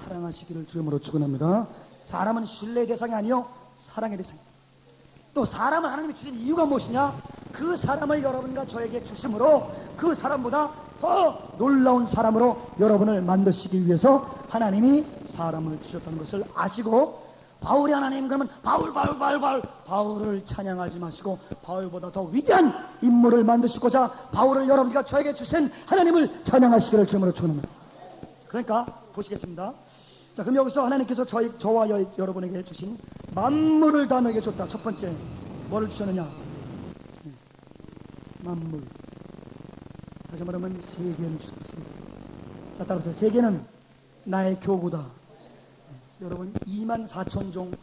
사랑하시기를 주님으로 축원합니다. 사람은 신뢰의 대상이 아니요 사랑의 대상입니다. 또 사람을 하나님이 주신 이유가 무엇이냐? 그 사람을 여러분과 저에게 주심으로 그 사람보다 더 놀라운 사람으로 여러분을 만드시기 위해서 하나님이 사람을 주셨다는 것을 아시고, 바울이 하나님 그러면 바울을 찬양하지 마시고 바울보다 더 위대한 인물을 만드시고자 바울을 여러분과 저에게 주신 하나님을 찬양하시기를 주님으로 축원합니다. 그러니까 보시겠습니다. 자, 그럼 여기서 하나님께서 저와 여러분에게 주신 만물을 다 너에게 줬다. 첫 번째 뭐를 주셨느냐? 만물. 다시 말하면 세계를 주셨습니다. 자, 따라서 세계는 나의 교구다. 여러분 24,000종,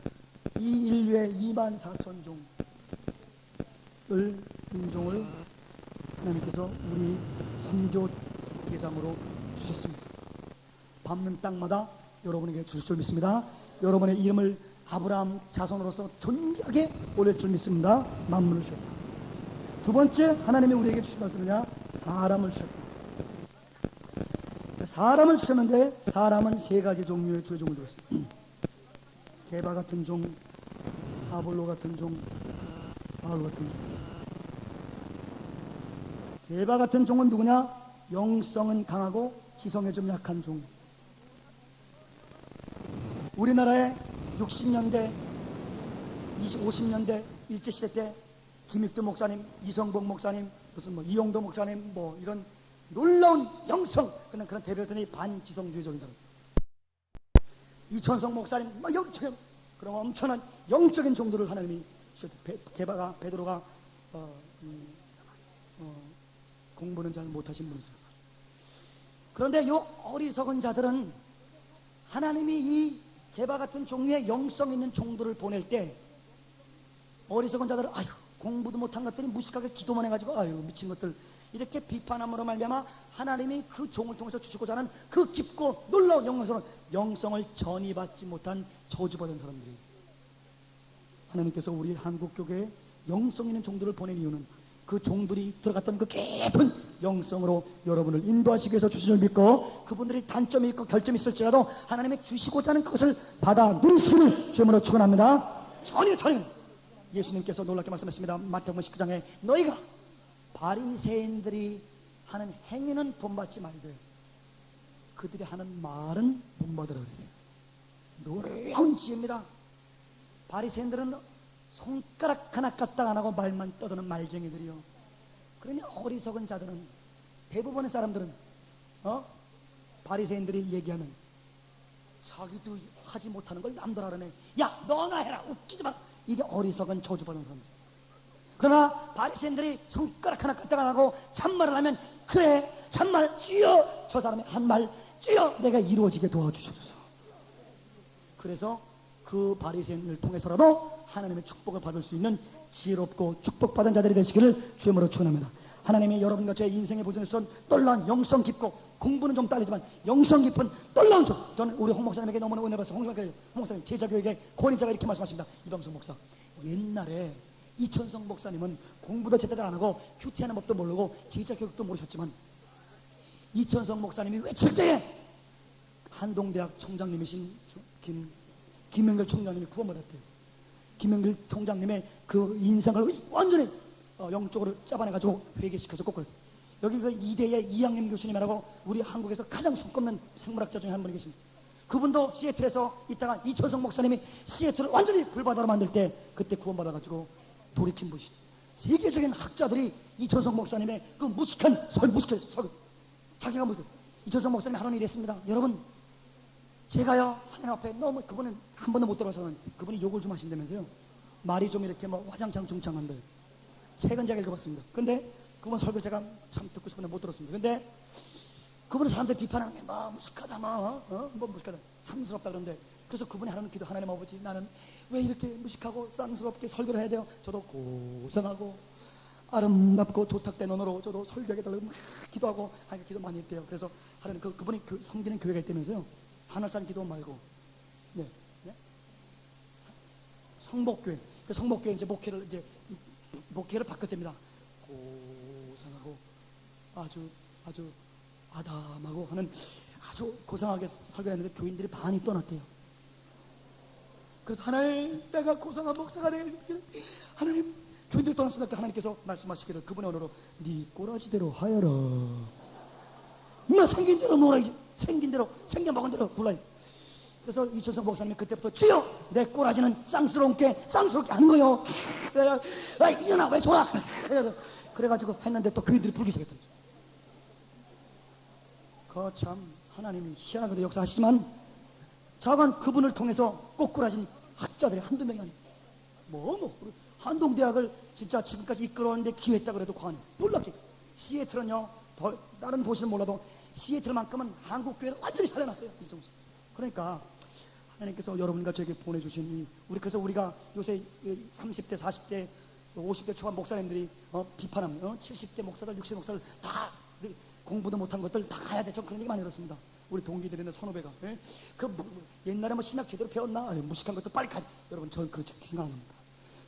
이 인류의 24,000종을 인종을 하나님께서 우리 선교 대상으로 주셨습니다. 밟는 땅마다 여러분에게 주실 줄 믿습니다. 여러분의 이름을 아브라함 자손으로서 존귀하게 올릴 줄 믿습니다. 만물을 주셨다. 두 번째 하나님이 우리에게 주신 것은요, 사람을 주셨다. 사람을 주셨는데 사람은 세 가지 종류의 주의 종을 들었습니다. 게바 같은 종, 아볼로 같은 종, 바울 같은 종. 게바 같은 종은 누구냐? 영성은 강하고 지성에 좀 약한 종. 우리나라에 60년대, 50년대 일제시대 때 김익두 목사님, 이성복 목사님, 무슨 뭐 이용도 목사님, 뭐 이런 놀라운 영성, 그런 대표들이 반지성주의적인 사람. 이천성 목사님, 막 영처럼 그런 엄청난 영적인 종들을 하나님이 베드로가 공부는 잘 못하신 분이죠. 그런데 이 어리석은 자들은 하나님이 이 게바 같은 종류의 영성 있는 종들을 보낼 때 어리석은 자들은 아유 공부도 못한 것들이 무식하게 기도만 해가지고 아유 미친 것들 이렇게 비판함으로 말미암아 하나님이 그 종을 통해서 주시고자 하는 그 깊고 놀라운 영성을 전이받지 못한 저주받은 사람들이, 하나님께서 우리 한국교회에 영성 있는 종들을 보낸 이유는 그 종들이 들어갔던 그 깊은 영성으로 여러분을 인도하시기 위해서 주신 줄 믿고, 그분들이 단점이 있고 결점이 있을지라도 하나님의 주시고자 하는 것을 받아 누리시기를 주님으로 축원합니다. 전혀 예수님께서 놀랍게 말씀하셨습니다. 마태복음 19장에 너희가 바리새인들이 하는 행위는 본받지 말되 그들이 하는 말은 본받으라 그랬어요. 놀라운 지혜입니다. 바리새인들은 손가락 하나 까딱 안 하고 말만 떠드는 말쟁이들이요. 그러니 어리석은 자들은, 대부분의 사람들은 바리새인들이 얘기하면 자기도 하지 못하는 걸 남들 하라네. 야 너나 해라, 웃기지 마. 이게 어리석은 저주받은 사람들. 그러나 바리새인들이 손가락 하나 까딱 안 하고 참말을 하면, 그래 참말 주여, 저 사람의 한 말 주여 내가 이루어지게 도와주셔서. 그래서 그 바리새인을 통해서라도 하나님의 축복을 받을 수 있는 지혜롭고 축복받은 자들이 되시기를 주님으로 축원합니다. 하나님이 여러분과 제 인생의 보존에서 놀라운 영성 깊고, 공부는 좀 딸리지만 영성 깊은 놀라운 적. 저는 우리 홍 목사님에게 너무나 은혜 받아서 홍 목사님 제자교육의 권위자가 이렇게 말씀하십니다. 이범수 목사, 옛날에 이천성 목사님은 공부도 제대로 안 하고 큐티하는 법도 모르고 제자교육도 모르셨지만, 이천성 목사님이 외칠 때에 한동대학 총장님이신 김영길 총장님이 구원받았대요. 김영길 총장님의 그 인생을 완전히 영적으로 짜반해가지고 회개시켜서 꼭 그랬어요. 여기 그 이대의 이양림 교수님이라고 우리 한국에서 가장 손꼽는 생물학자 중에 한 분이 계십니다. 그분도 시애틀에서 있다가 이천성 목사님이 시애틀을 완전히 불바다로 만들 때 그때 구원받아가지고 돌이킨 분이시죠. 세계적인 학자들이 이천성 목사님의 그 무식한 자기가 무슨 이천성 목사님이 하는 일이 있습니다. 여러분, 제가요 하나님 앞에 너무, 그분은 한 번도 못 들어서는 그분이 욕을 좀 하신다면서요. 말이 좀 이렇게 뭐 화장창 중창한데, 책은 제가 읽어봤습니다. 근데 그분 설교 제가 참 듣고 싶은데 못 들었습니다. 근데 그분은 사람들 비판하는 게 뭐 무식하다, 뭐 무식하다, 상스럽다 그러는데, 그래서 그분이 하는 기도, 하나님 아버지 나는 왜 이렇게 무식하고 쌍스럽게 설교를 해야 돼요? 저도 고생하고 아름답고 조탁된 언어로 저도 설교하게 달라고 막 기도하고 하니까 기도 많이 했대요. 그래서 하나님 그분이 섬기는 교회가 있다면서요. 하늘산 기도 말고 성목교회. 그 성목교회 이제 목회를 바꿨답니다. 고상하고 아주 아담하고 하는 아주 고상하게 설교했는데 교인들이 반이 떠났대요. 그래서 하나님, 내가 고상한 목사가 되길, 하나님, 교인들이 떠났습니다. 하나님께서 말씀하시기를 그분의 언어로 네 꼬라지대로 하여라. 생긴 대로 놀아야지. 생긴 대로, 생겨 먹은 대로 불러야. 그래서 이천성 목사님이 그때부터 주여 내 꼬라지는 쌍스럽게 하는 거요. 이년아 왜 줘라. 그래가지고 했는데 또 교인들이 불기 시작했다. 참 하나님이 희한하게 역사하시지만, 자관 그분을 통해서 꼬꾸라진 학자들이 한두 명이 아니에요. 한동대학을 진짜 지금까지 이끌어오는데 기회했다 그래도 과언이 놀랍지. 시애틀은요, 다른 도시는 몰라도 시애틀만큼은 한국교회를 완전히 살려놨어요. 그러니까 하나님께서 여러분과 저에게 보내주신 그래서 우리가 요새 30대 40대 50대 초반 목사님들이 비판하면 70대 목사들 60대 목사들 다 공부도 못한 것들 다 가야 돼. 전 그런 얘기 많이 들었습니다. 우리 동기들이나 선후배가 옛날에 뭐 신학 제대로 배웠나? 무식한 것도 빨리 가. 여러분, 저는 그렇게 생각 안 합니다.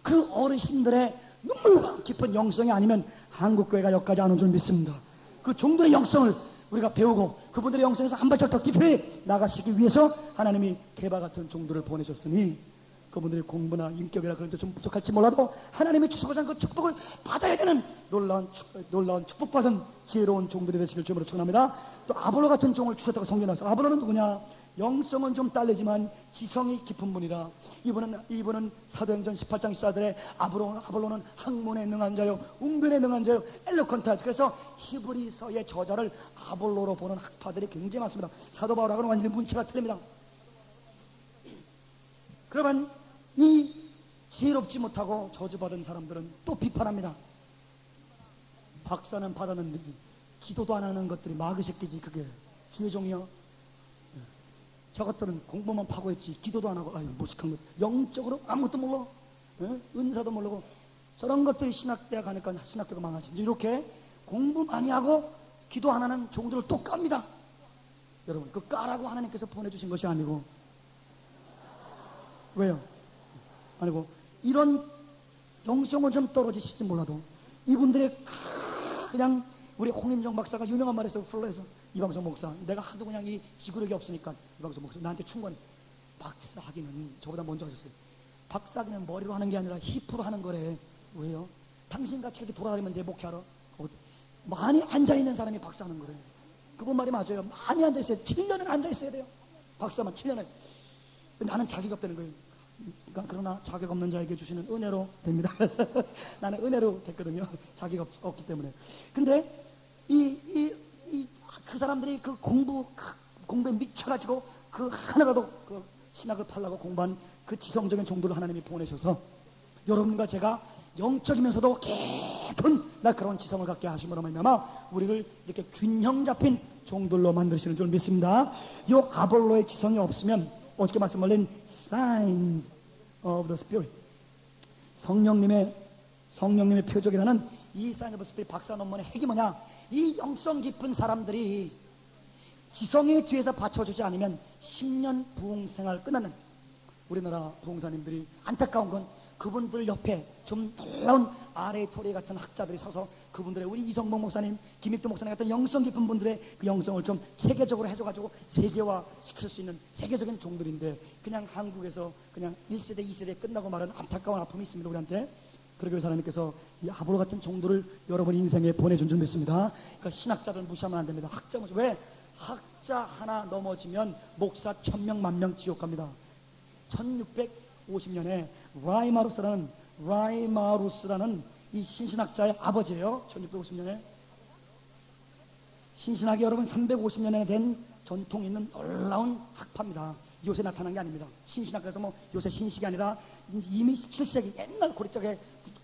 그 어르신들의 눈물과 깊은 영성이 아니면 한국교회가 여기까지 안 온 줄 믿습니다. 그 종들의 영성을 우리가 배우고 그분들의 영성에서 한 발짝 더 깊이 나가시기 위해서 하나님이 개바 같은 종들을 보내셨으니, 그분들의 공부나 인격이나 그런 데 좀 부족할지 몰라도 하나님의 주시고자 하는 그 축복을 받아야 되는 놀라운 축복받은 지혜로운 종들이 되시길 주님으로 축원합니다. 또 아볼로 같은 종을 주셨다고 성경에 나와서, 아볼로는 누구냐? 영성은 좀 딸리지만 지성이 깊은 분이라. 이분은 사도행전 18장 14절에 아볼로는 학문에 능한 자요, 웅변에 능한 자요, 엘로컨트하지. 그래서 히브리서의 저자를 아볼로로 보는 학파들이 굉장히 많습니다. 사도 바울하고는 완전히 문체가 틀립니다. 그러면 이 지혜롭지 못하고 저주받은 사람들은 또 비판합니다. 박사는 받았는데 기도도 안 하는 것들이 마귀 새끼지. 그게 주의 종이요. 저것들은 공부만 파고했지 기도도 안 하고 무식한 것, 영적으로 아무것도 몰라. 은사도 모르고 저런 것들이 신학대학 가니까 신학대가 망하지. 이렇게 공부 많이 하고 기도 안 하는 종들을 또 깝니다. 여러분, 그 까라고 하나님께서 보내주신 것이 아니고, 왜요? 아니고 이런 영성은 좀 떨어지실지 몰라도 이분들의 그냥 우리 홍인정 박사가 유명한 말 했어요. 플로에서 이방석 목사, 내가 하도 그냥 이 지구력이 없으니까 이방석 목사 나한테 충고는, 박사학위는 저보다 먼저 하셨어요. 박사학위는 머리로 하는 게 아니라 힙으로 하는 거래. 왜요? 당신같이 이렇게 돌아다니면 돼 목회하러? 많이 앉아있는 사람이 박사하는 거래. 그분 말이 맞아요. 많이 앉아있어요. 7년은 앉아있어야 돼요. 박사만 7년은. 나는 자격 없다는 거예요. 그러나 자격 없는 자에게 주시는 은혜로 됩니다. 나는 은혜로 됐거든요. 자격 없기 때문에. 근데 그 사람들이 그 공부에 미쳐가지고 그 하나라도 그 신학을 팔라고 공부한 그 지성적인 종들을 하나님이 보내셔서 여러분과 제가 영적이면서도 깊은 그런 지성을 갖게 하심으로 말미암아 우리를 이렇게 균형 잡힌 종들로 만드시는 줄 믿습니다. 이 아볼로의 지성이 없으면 어저께 말씀드린 signs of the Spirit, 성령님의 표적이라는 이 signs of the Spirit 박사 논문의 핵이 뭐냐? 이 영성 깊은 사람들이 지성의 뒤에서 받쳐주지 않으면 10년 부흥생활 끝나는 우리나라 부흥사님들이 안타까운 건 그분들 옆에 좀 놀라운 아래 토리 같은 학자들이 서서 그분들의 우리 이성봉 목사님, 김익도 목사님 같은 영성 깊은 분들의 그 영성을 좀 세계적으로 해줘가지고 세계화 시킬 수 있는 세계적인 종들인데 그냥 한국에서 그냥 1세대, 2세대 끝나고 말은 안타까운 아픔이 있습니다. 우리한테. 그러기 위해서 하나님께서 이 아볼로 같은 종들을 여러분 인생에 보내준 줄 믿습니다. 그러니까 신학자들 무시하면 안 됩니다. 학자 무시. 왜? 학자 하나 넘어지면 목사 1000명, 10,000명 지옥 갑니다. 1650년에 라이마루스라는 이 신신학자의 아버지예요. 1650년에. 신신학이 여러분 350년에 된 전통 있는 놀라운 학파입니다. 요새 나타난 게 아닙니다. 신신학에서 뭐 요새 신식이 아니라 이미 17세기 옛날 고리적에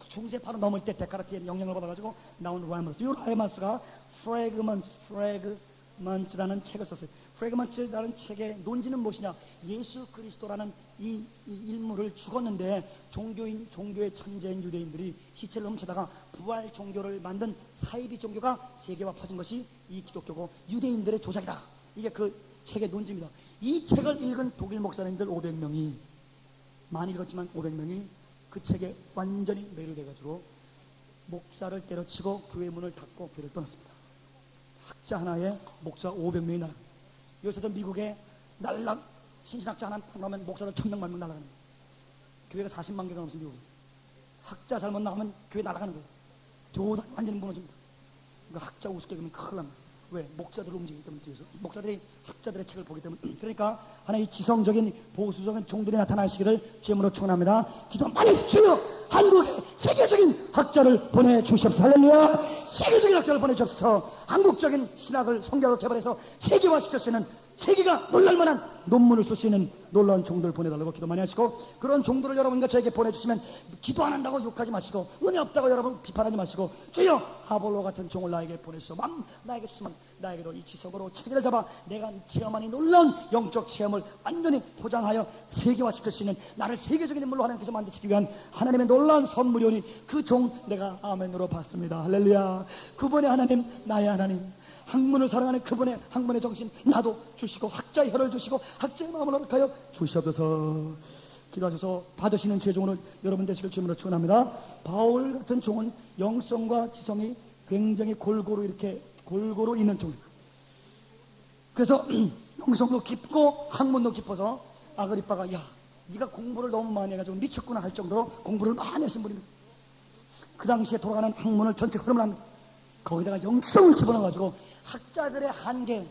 중세파로 넘을 때 데카르트의 영향을 받아가지고 나온 라이마루스. 이 라이마루스가 프래그먼츠라는 책을 썼어요. 프래그먼츠라는 책의 논지는 무엇이냐? 예수 그리스도라는 이 인물을 죽었는데 종교의 천재인 유대인들이 시체를 훔쳐다가 부활 종교를 만든 사이비 종교가 세계화 퍼진 것이 이 기독교고 유대인들의 조작이다. 이게 그 책의 논지입니다. 이 책을 읽은 독일 목사님들 500명이, 많이 읽었지만 500명이 그 책에 완전히 매료돼가지고 목사를 때려치고 교회 문을 닫고 교회를 떠났습니다. 학자 하나에 목사 500명이 나가. 요새도 미국에 신신학자 하나 나오면 목사를 1000명, 10,000명 날아가는 거예요. 교회가 40만 개가 넘습니다. 미국에. 학자 잘못 나가면 교회 날아가는 거예요. 교단 완전히 무너집니다. 그러니까 학자 우습게 그러면 큰일 납니다. 왜? 목사들을 움직이기 때문에 뒤에서. 목사들이 학자들의 책을 보기 때문에. 그러니까 하나의 지성적인 보수적인 종들이 나타나시기를 주님으로 축원합니다. 기도 많이 주여 한국에 세계적인 학자를 보내주시옵소서. 할렐루야. 세계적인 학자를 보내주옵소서. 한국적인 신학을 성경으로 개발해서 세계화시킬 수 있는, 세계가 놀랄만한 논문을 쓸 수 있는 놀라운 종들을 보내달라고 기도 많이 하시고, 그런 종들을 여러분과 저에게 보내주시면 기도 안 한다고 욕하지 마시고, 은혜 없다고 여러분 비판하지 마시고, 주여 아볼로 같은 종을 나에게 보내주시오. 나에게 주시면 나에게도 이 지성으로 체계를 잡아 내가 체험한 이 놀라운 영적 체험을 완전히 포장하여 세계화시킬 수 있는, 나를 세계적인 인물로 하나님께서 만드시기 위한 하나님의 놀라운 선물이 오니 그 종 내가 아멘으로 받습니다. 할렐루야. 그분의 하나님, 나의 하나님, 학문을 사랑하는 그분의 학문의 정신 나도 주시고, 학자의 혀를 주시고 학자의 마음을 허락하여 주시옵소서. 기도하셔서 받으시는 최종으로 여러분 되시길 주님으로 축원합니다. 바울 같은 종은 영성과 지성이 굉장히 골고루 있는 종입니다. 그래서 영성도 깊고 학문도 깊어서 아그리빠가, 야, 네가 공부를 너무 많이 해가지고 미쳤구나 할 정도로 공부를 많이 하신 분입니다. 그 당시에 돌아가는 학문을 전체 흐름을 합니다. 거기다가 영성을 집어넣어가지고 학자들의 한계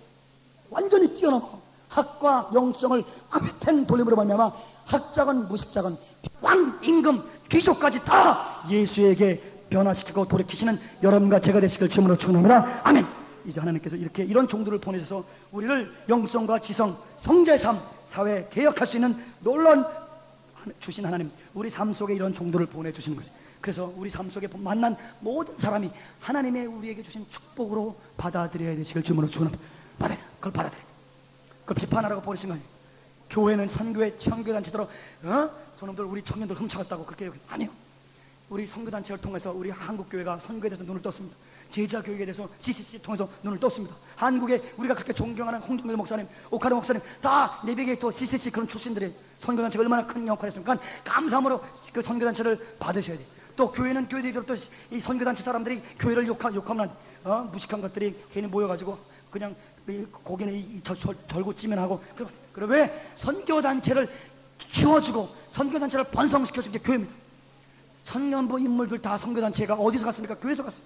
완전히 뛰어넘어 학과 영성을 꽉 돌림으로 말미암아 학자건 무식자건 왕, 임금, 귀족까지 다 예수에게 변화시키고 돌이키시는 여러분과 제가 되시길 주님으로 축원합니다. 아멘. 이제 하나님께서 이런 종들을 보내셔서 우리를 영성과 지성, 성자의 삶, 사회 개혁할 수 있는 놀라운 주신 하나님, 우리 삶 속에 이런 종들을 보내주시는 거지. 그래서 우리 삶 속에 만난 모든 사람이 하나님의 우리에게 주신 축복으로 받아들여야 되시길 주님으로 축원합니다. 그걸 받아들여. 그걸 비판하라고 보내신 거 아니에요. 교회는 선교단체대로 저놈들 우리 청년들 훔쳐갔다고 그렇게 얘기해요. 아니요. 우리 선교단체를 통해서 우리 한국교회가 선교에 대해서 눈을 떴습니다. 제자교육에 대해서 CCC 통해서 눈을 떴습니다. 한국에 우리가 그렇게 존경하는 홍정길 목사님, 오카르 목사님, 다 내비게이터 CCC 그런 출신들이 선교단체가 얼마나 큰 역할을 했습니까? 감사함으로 그 선교단체를 받으셔야 돼요. 또 교회는 교회들도 또 이 선교단체 사람들이 교회를 욕하면 무식한 것들이 괜히 모여가지고 그냥 고개는 절고 찌면하고. 그럼 왜 선교단체를 키워주고 선교단체를 번성시켜준 게 교회입니다. 천년부 인물들 다 선교단체가 어디서 갔습니까? 교회에서 갔어요.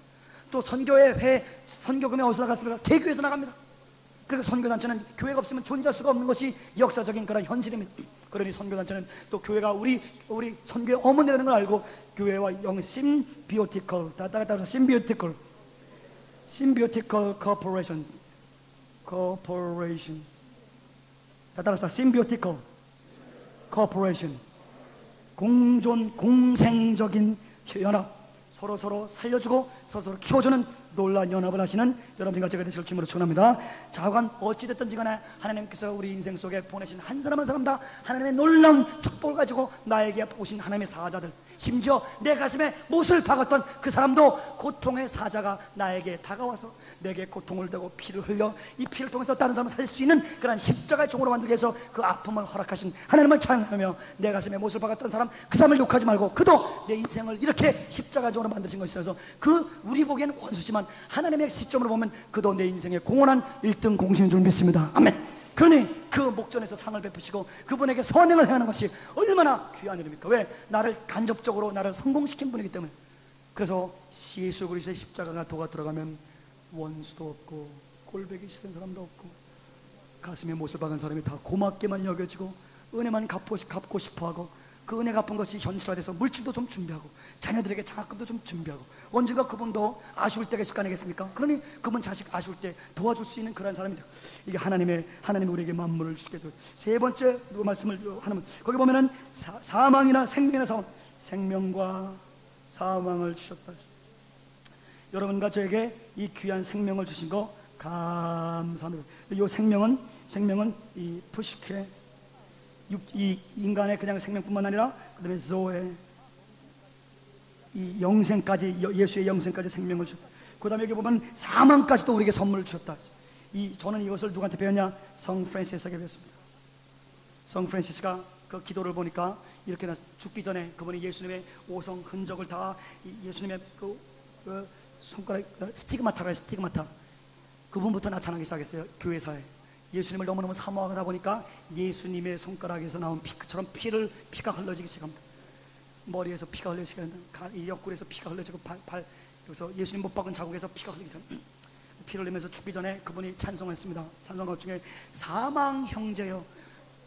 또 선교금이 어디서 나갔습니까? 개교에서 나갑니다. 그러니까 선교단체는 교회가 없으면 존재할 수가 없는 것이 역사적인 그런 현실입니다. 그러니 선교단체는 또 교회가 우리 선교의 어머니라는 걸 알고 교회와 심비오티컬 코퍼레이션 심비오티컬 코퍼레이션 공생적인 연합, 서로 살려주고 서로 키워주는 놀라운 연합을 하시는 여러분과 제가 되실 주님으로 축원합니다. 자관 어찌됐든지 간에 하나님께서 우리 인생 속에 보내신 한 사람 한 사람 다 하나님의 놀라운 축복을 가지고 나에게 오신 하나님의 사자들, 심지어 내 가슴에 못을 박았던 그 사람도 고통의 사자가 나에게 다가와서 내게 고통을 대고 피를 흘려 이 피를 통해서 다른 사람을 살 수 있는 그런 십자가의 종으로 만들기 위해서 그 아픔을 허락하신 하나님을 찬양하며 내 가슴에 못을 박았던 사람, 그 사람을 욕하지 말고 그도 내 인생을 이렇게 십자가 종으로 만드신 것이 있어서 우리 보기에는 원수지만 하나님의 시점으로 보면 그도 내 인생의 공헌한 1등 공신인 줄 믿습니다. 아멘. 그러니 그 목전에서 상을 베푸시고 그분에게 선행을 행하는 것이 얼마나 귀한 일입니까? 왜? 나를 간접적으로 나를 성공시킨 분이기 때문에. 그래서 예수 그리스도의 십자가가 도가 들어가면 원수도 없고 꼴배기 싫은 사람도 없고 가슴에 못을 박은 사람이 다 고맙게만 여겨지고 은혜만 갚고 싶어하고 그 은혜 갚은 것이 현실화돼서 물질도 좀 준비하고 자녀들에게 장학금도 좀 준비하고 언젠가 그분도 아쉬울 때가 있을 거 아니겠습니까? 그러니 그분 자식 아쉬울 때 도와줄 수 있는 그런 사람이 돼요. 이게 하나님이 우리에게 만물을 주게 돼요. 세 번째 말씀을 하면 거기 보면은 사망이나 생명이나 생명과 사망을 주셨다. 여러분과 저에게 이 귀한 생명을 주신 거 감사합니다. 이 생명은 이 푸시케 이 인간의 그냥 생명뿐만 아니라 그 다음에 조에 이 영생까지, 예수의 영생까지 생명을 주셨다. 그 다음에 여기 보면 사망까지도 우리에게 선물을 주셨다. 저는 이것을 누구한테 배웠냐? 성 프란시스에게 배웠습니다. 성 프란시스가 그 기도를 보니까 이렇게 죽기 전에 그분이 예수님의 오성 흔적을 다 예수님의 그 손가락 스티그마타 그분부터 나타나기 시작했어요. 교회사에 예수님을 너무너무 사모하다 보니까 예수님의 손가락에서 나온 피처럼 피가 흘러지기 시작합니다. 머리에서 피가 흘러지기 시작합니다. 이 옆구리에서 피가 흘러지고 여기서 예수님 못 박은 자국에서 피가 흘러지기 시작합니다. 피를 흘리면서 죽기 전에 그분이 찬송했습니다. 찬송가 중에 사망 형제여,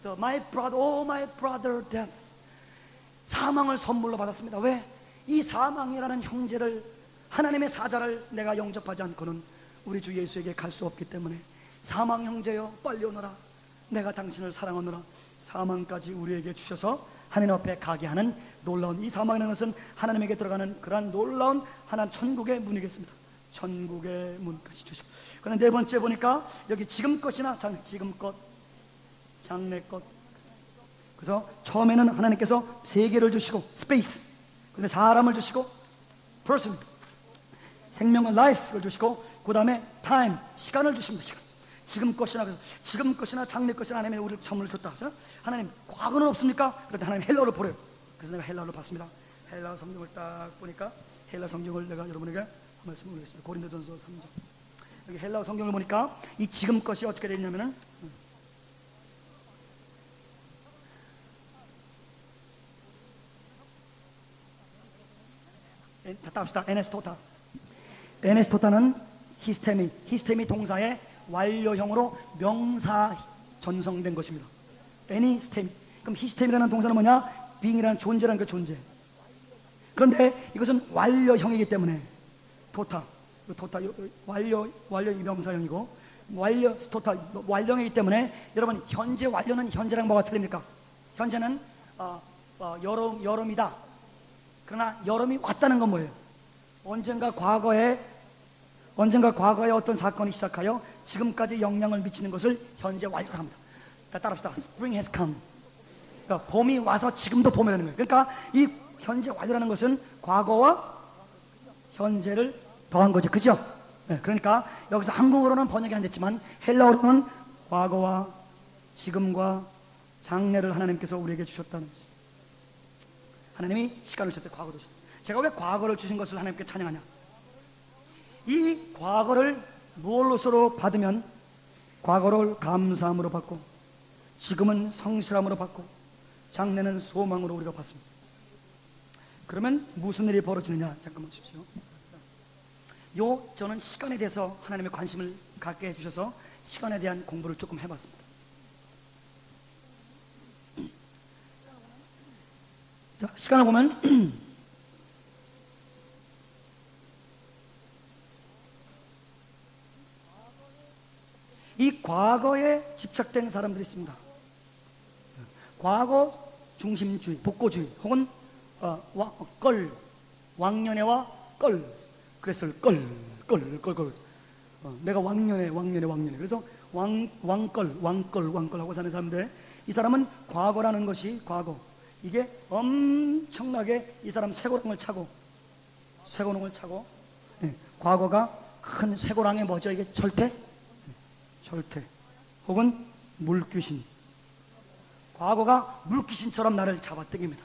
my brother, oh my brother death, 사망을 선물로 받았습니다. 왜? 이 사망이라는 형제를, 하나님의 사자를 내가 영접하지 않고는 우리 주 예수에게 갈 수 없기 때문에 사망 형제여 빨리 오너라, 내가 당신을 사랑하노라. 사망까지 우리에게 주셔서 하나님 앞에 가게 하는 놀라운, 이 사망이라는 것은 하나님에게 들어가는 그러한 놀라운 하나님 천국의 문이겠습니다. 천국의 문까지 주시고. 그런데 네 번째 보니까 여기 지금것이나 지금것, 장래것. 그래서 처음에는 하나님께서 세계를 주시고 스페이스, 근데 사람을 주시고 person, 생명은 life를 주시고 그 다음에 time, 시간을 주십니다. 시간. 지금것이나 장래것이나 하나님이 우리를 선물을 줬다. 그렇죠? 하나님 과거는 없습니까? 그런데 하나님 헬라어를 보래요. 그래서 내가 헬라어를 봤습니다. 헬라 성경을 딱 보니까 헬라 성경을 내가 여러분에게 말씀을 드리겠습니다. 고린도전서 3장. 여기 헬라 성경을 보니까 이 지금것이 어떻게 되어 있냐면은 갔다 합시다. 에네스토타는 히스테미 동사의 완료형으로 명사 전성된 것입니다. 에니스테미. 그럼 히스테미라는 동사는 뭐냐? being이라는 존재라는 그 존재. 그런데 이것은 완료형이기 때문에 완료 명사형이고 완료형이기 때문에 여러분 현재 완료는 현재랑 뭐가 틀립니까? 현재는 여름이다. 그러나 여름이 왔다는 건 뭐예요? 언젠가 과거에 어떤 사건이 시작하여 지금까지 영향을 미치는 것을 현재 완료를 합니다. 따라합시다. Spring has come. 그러니까 봄이 와서 지금도 봄이라는 거예요. 그러니까 이 현재 완료라는 것은 과거와 현재를 더한 거죠. 그죠? 네, 그러니까 여기서 한국어로는 번역이 안 됐지만 헬라어로는 과거와 지금과 장래를 하나님께서 우리에게 주셨다는 거죠. 하나님이 시간을 주셨대. 과거도 주셨대. 제가 왜 과거를 주신 것을 하나님께 찬양하냐? 이 과거를 무엇으로 받으면 과거를 감사함으로 받고 지금은 성실함으로 받고 장래는 소망으로 우리가 받습니다. 그러면 무슨 일이 벌어지느냐? 잠깐만 보십시오. 저는 시간에 대해서 하나님의 관심을 갖게 해주셔서 시간에 대한 공부를 조금 해봤습니다. 자, 시간을 보면 이 과거에 집착된 사람들이 있습니다. 과거 중심주의, 복고주의, 혹은 왕년에와 그랬을 내가 왕년에. 그래서 왕걸 하고 사는 사람들, 이 사람은 과거라는 것이 이게 엄청나게 이 사람 쇠고랑을 차고 과거가 큰 쇠고랑에 뭐죠? 이게 절대 혹은 물귀신, 과거가 물귀신처럼 나를 잡아당깁니다.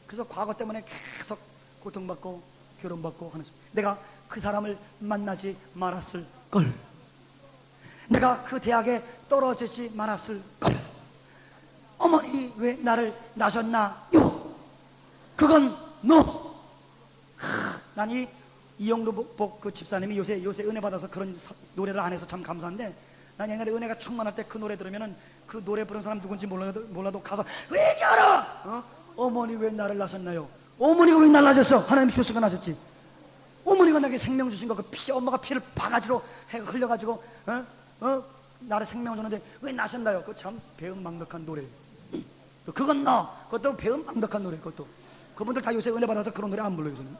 그래서 과거 때문에 계속 고통받고 괴로움받고 하는 수. 내가 그 사람을 만나지 말았을 걸, 내가 그 대학에 떨어지지 말았을 걸, 어머니 왜 나를 낳으셨나요? 그건 너. 난 이영루 그 집사님이 요새 은혜 받아서 그런 노래를 안 해서 참 감사한데, 난 옛날에 은혜가 충만할 때 그 노래 들으면은 그 노래 부른 사람 누군지 몰라도 가서 왜 알아? 어머니 왜 나를 낳으셨나요? 어머니가 왜 나를 낳으셨어? 하나님이 주셨으니까 낳으셨지. 어머니가 나에게 생명 주신 거, 그 피, 엄마가 피를 바가지로 흘려가지고 나를 생명을 줬는데 왜 낳으셨나요? 그거 참 배은망덕한 노래. 그건 그것도 배은망덕한 노래. 그것도 그분들 다 요새 은혜 받아서 그런 노래 안 불러요 저는.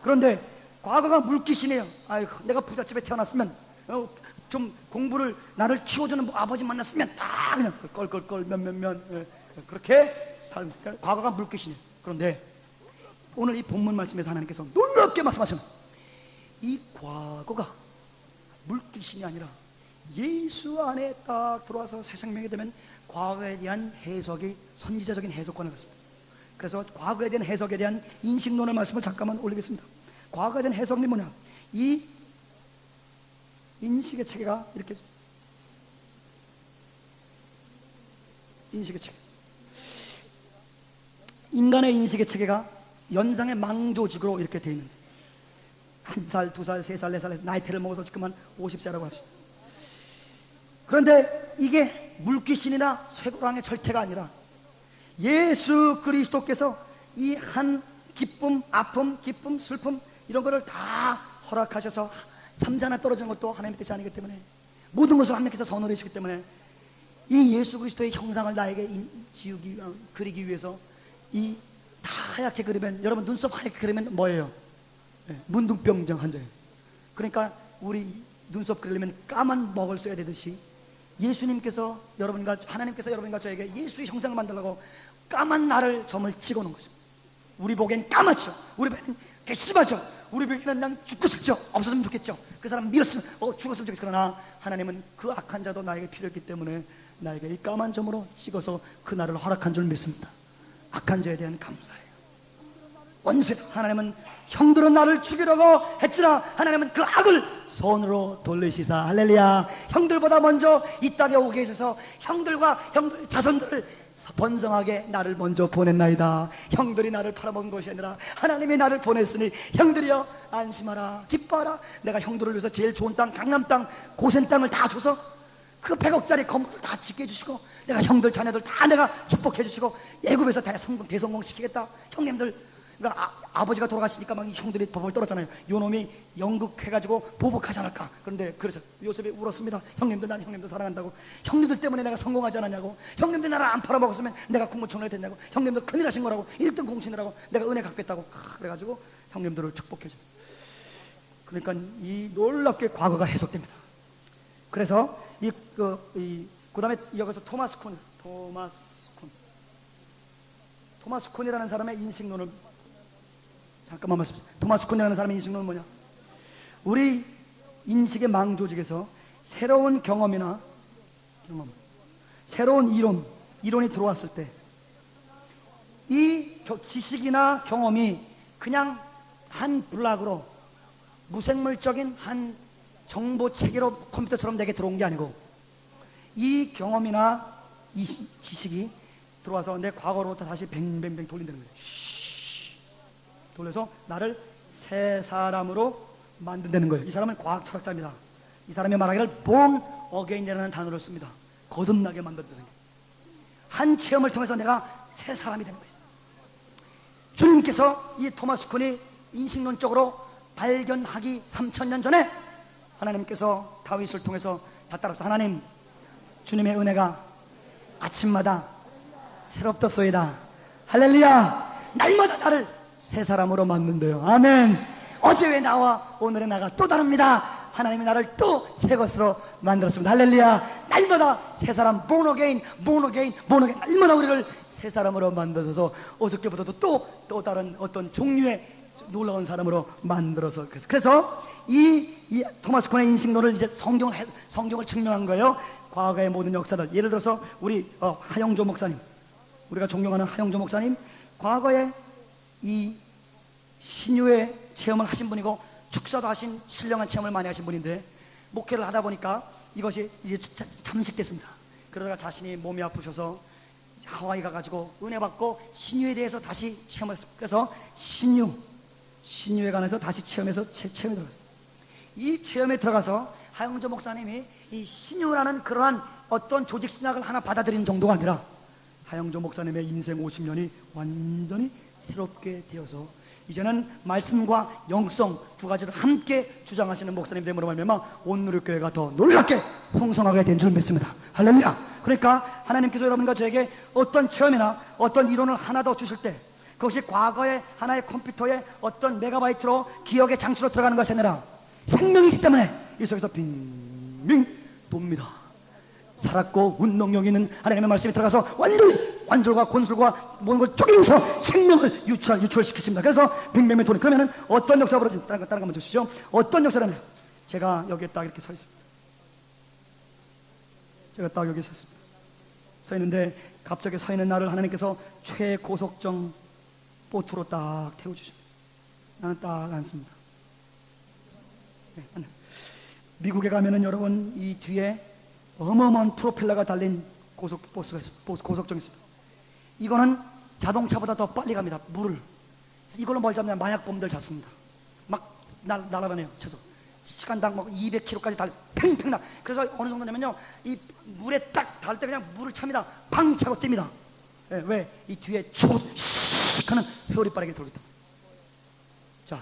그런데 과거가 물귀신이에요. 아이고, 내가 부잣집에 태어났으면 좀 공부를 나를 키워주는 아버지 만났으면 다 그냥 껄껄껄 면면면 그렇게 과거가 물귀신이에요. 그런데 오늘 이 본문 말씀에서 하나님께서 놀랍게 말씀하시는, 이 과거가 물귀신이 아니라 예수 안에 딱 들어와서 새 생명이 되면 과거에 대한 해석이 선지자적인 해석권을 갖습니다. 그래서 과거에 대한 해석에 대한 인식론의 말씀을 잠깐만 올리겠습니다. 과거에 대한 해석이 뭐냐? 이 인식의 체계가 이렇게, 인식의 체계, 인간의 인식의 체계가 연상의 망조직으로 이렇게 되어 있는데, 1살, 2살, 3살, 4살 나이테를 먹어서 지금 한 50세라고 합시다. 그런데 이게 물귀신이나 쇠고랑의 절대가 아니라 예수 그리스도께서 이 한 기쁨, 아픔, 기쁨, 슬픔 이런 거를 다 허락하셔서 잠자나 떨어지는 것도 하나님의 뜻이 아니기 때문에, 모든 것을 하나님께서 선호해 주시기 때문에 이 예수 그리스도의 형상을 나에게 그리기 위해서 이 다 하얗게 그리면, 여러분 눈썹 하얗게 그리면 뭐예요? 문둥병정 환자예요. 그러니까 우리 눈썹 그리려면 까만 먹을 써야 되듯이 예수님께서 하나님께서 여러분과 저에게 예수의 형상을 만들려고 까만 나를 점을 찍어놓은 거죠. 우리 보기엔 까맣죠. 우리 보기엔 괘씸하죠. 우리 보기에는 그냥 죽고 싶죠. 없었으면 좋겠죠. 그 사람 미웠으면 죽었으면 좋겠죠. 그러나 하나님은 그 악한 자도 나에게 필요했기 때문에 나에게 이 까만 점으로 찍어서 그 날을 허락한 줄 믿습니다. 악한 자에 대한 감사예요. 원수야, 하나님은 형들은 나를 죽이려고 했지라 하나님은 그 악을 손으로 돌리시사, 할렐루야. 형들보다 먼저 이 땅에 오게 해주셔서 형들 자손들을 번성하게 나를 먼저 보냈나이다. 형들이 나를 팔아먹은 것이 아니라 하나님이 나를 보냈으니 형들이여 안심하라, 기뻐하라. 내가 형들을 위해서 제일 좋은 땅, 강남 땅, 고센 땅을 다 줘서 그 100억짜리 건물을 다 짓게 해주시고, 내가 형들 자녀들 다 내가 축복해 주시고 애굽에서 대성공 시키겠다. 형님들, 그러니까 아버지가 돌아가시니까 막 형들이 법을 떨었잖아요. 요놈이 연극 해가지고 보복하지 않을까. 그런데 그래서 요셉이 울었습니다. 형님들, 난 형님들 사랑한다고. 형님들 때문에 내가 성공하지 않았냐고. 형님들 나를 안 팔아먹었으면 내가 국무총리 됐냐고. 형님들 큰일 하신 거라고. 1등 공신이라고. 내가 은혜 갚겠다고. 그래가지고 형님들을 축복해 줘. 그러니까 이 놀랍게 과거가 해석됩니다. 그래서 그 다음에 여기서 토마스 콘이라는 사람의 인식론을 잠깐만 말씀드립니다. 토마스 콘이라는 사람의 인식론은 뭐냐? 우리 인식의 망조직에서 새로운 경험, 새로운 이론이 들어왔을 때 이 지식이나 경험이 그냥 한 블락으로 무생물적인 한 정보 체계로 컴퓨터처럼 내게 들어온 게 아니고, 이 경험이나 이 지식이 들어와서 내 과거로부터 다시 뱅뱅뱅 돌린다는 거예요. 돌려서 나를 새 사람으로 만든다는 거예요. 이 사람은 과학 철학자입니다. 이 사람이 말하기를 born again이라는 단어를 씁니다. 거듭나게 만든다는 거예요. 한 체험을 통해서 내가 새 사람이 되는 거예요. 주님께서 이 토마스 쿤이 인식론적으로 발견하기 3000년 전에 하나님께서 다윗을 통해서 다 따라서 하나님, 주님의 은혜가 아침마다 새롭더소이다. 할렐루야. 날마다 나를 새 사람으로 만든대요. 아멘. 어제의 나와 오늘의 나가 또 다릅니다. 하나님이 나를 또 새 것으로 만들었습니다. 할렐루야. 날마다 새 사람, born again, born again, born again. 날마다 우리를 새 사람으로 만들어서 어저께보다도 또 다른 어떤 종류의 놀라운 사람으로 만들어서, 그래서 이 토마스 콘의 인식론을 이제 성경을 증명한 거예요. 과거의 모든 역사들, 예를 들어서 우리 하영조 목사님, 우리가 존경하는 하영조 목사님, 과거에 이 신유의 체험을 하신 분이고 축사도 하신 신령한 체험을 많이 하신 분인데, 목회를 하다 보니까 이것이 이제 잠식됐습니다. 그러다가 자신이 몸이 아프셔서 하와이 가가지고 은혜 받고 신유에 대해서 다시 체험을 했습니다. 그래서 신유에 관해서 다시 체험에 들어갔어요. 이 체험에 들어가서 하영조 목사님이 이 신유라는 그러한 어떤 조직 신학을 하나 받아들이는 정도가 아니라 하영조 목사님의 인생 50년이 완전히 새롭게 되어서 이제는 말씀과 영성 두 가지를 함께 주장하시는 목사님 됨으로 말미암아 온누리교회가 더 놀랍게 풍성하게 된 줄 믿습니다. 할렐루야. 그러니까 하나님께서 여러분과 저에게 어떤 체험이나 어떤 이론을 하나 더 주실 때, 그것이 과거의 하나의 컴퓨터의 어떤 메가바이트로 기억의 장치로 들어가는 것이 아니라 생명이기 때문에 이 속에서 빙빙 돕니다. 살았고 운동력 있는 하나님의 말씀이 들어가서 완전히 관절과 곤술과 모든 걸 쪼개면서 생명을 유출시키십니다. 그래서 빙빙빙 도는. 그러면은 어떤 역사가 벌어집니다. 다른 거 한번 주시죠. 어떤 역사라면, 제가 여기에 딱 이렇게 서 있습니다. 제가 딱 여기 서 있습니다. 서 있는데 갑자기 서 있는 나를 하나님께서 최고속정 보트로 딱 태워주십니다. 나는 딱 앉습니다. 네, 미국에 가면은 여러분 이 뒤에 어마어마한 프로펠러가 달린 고속버스가 있습니다. 고속정이 있습니다. 이거는 자동차보다 더 빨리 갑니다. 물을. 이걸로 뭘 잡냐? 마약범들 잡습니다. 막 날아다녀요. 최소 시간당 막 200km까지 달려 팽팽 나. 그래서 어느 정도냐면요, 이 물에 딱 닿을 때 그냥 물을 찹니다. 팡 차고 뜁니다. 네, 왜? 이 뒤에 슉 하는 회오리 빠르게 돌기 때문에. 자,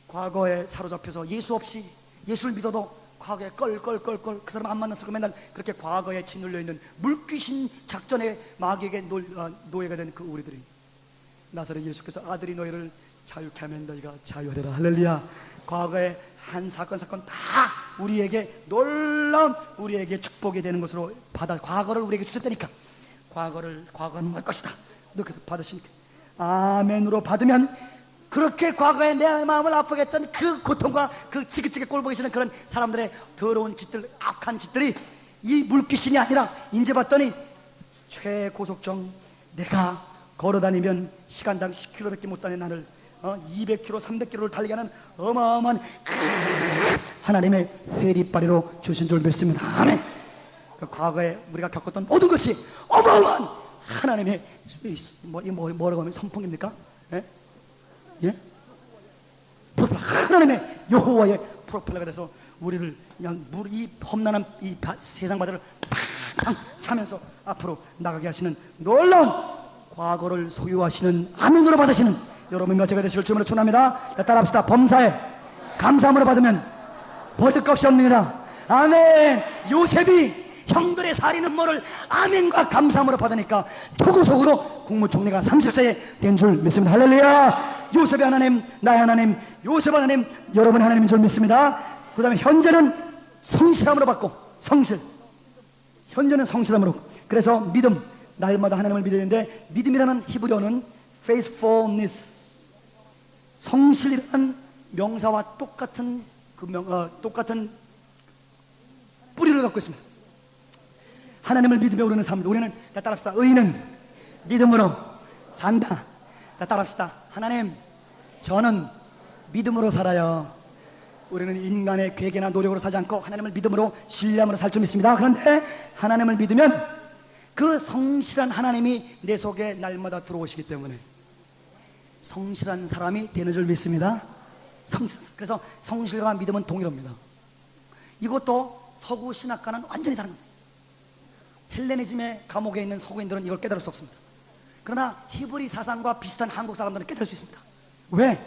과거에 사로잡혀서 예수 없이, 예수를 믿어도 과거에 껄껄껄껄 그 사람 안 만났어. 맨날 그렇게 과거에 짓눌려 있는 물귀신 작전의 마귀에게 노예가 된 그 우리들이, 나사렛 예수께서 아들이 너희를 자유케 하면 너희가 자유하리라. 할렐루야. 과거의 한 사건 다 우리에게 놀라운, 우리에게 축복이 되는 것으로 과거를 우리에게 주셨다니까. 과거는 할 것이다. 이렇게 받으시니까 아멘으로 받으면, 그렇게 과거에 내 마음을 아프게 했던 그 고통과 그 지긋지긋 꼴 보기 싫은 그런 사람들의 더러운 짓들, 악한 짓들이 이 물귀신이 아니라 이제 봤더니 최고속정, 내가 걸어다니면 시간당 10km밖에 못 다니는 나를 200km, 300km를 달리게 하는 어마어마한 하나님의 회리바리로 주신 줄 믿습니다. 아멘. 그 과거에 우리가 겪었던 모든 것이 어마어마한 하나님의 뭐라고 하면 선풍입니까? 예? 하나님의 여호와의 프로펠러가 돼서 우리를 그냥 이 험난한 이 세상 바다를 팡팡 차면서 앞으로 나가게 하시는 놀라운 과거를 소유하시는 아멘으로 받으시는 여러분과 제가 되실 줄로 축원합니다. 따라합시다. 범사에 감사함으로 받으면 버릴 것이 없느니라. 아멘. 요셉이 형들의 살인 음모를 아멘과 감사함으로 받으니까 토구속으로 국무총리가 30세에 된 줄 믿습니다. 할렐루야. 요셉의 하나님, 나의 하나님, 요셉 하나님, 여러분의 하나님인 줄 믿습니다. 그 다음에 현재는 성실함으로 받고, 현재는 성실함으로. 그래서 믿음, 날마다 하나님을 믿어야 되는데, 믿음이라는 히브리어는 faithfulness, 성실이라는 명사와 똑같은 똑같은 뿌리를 갖고 있습니다. 하나님을 믿으며 우리는 삽니다. 우리는 다 따라합시다. 의인은 믿음으로 산다. 다 따라합시다. 하나님, 저는 믿음으로 살아요. 우리는 인간의 괴계나 노력으로 살지 않고 하나님을 믿음으로 신뢰함으로 살 줄 믿습니다. 그런데 하나님을 믿으면 그 성실한 하나님이 내 속에 날마다 들어오시기 때문에 성실한 사람이 되는 줄 믿습니다. 그래서 성실과 믿음은 동일합니다. 이것도 서구 신학과는 완전히 다른 겁니다. 헬레니즘의 감옥에 있는 서구인들은 이걸 깨달을 수 없습니다. 그러나 히브리 사상과 비슷한 한국 사람들은 깨달을 수 있습니다. 왜?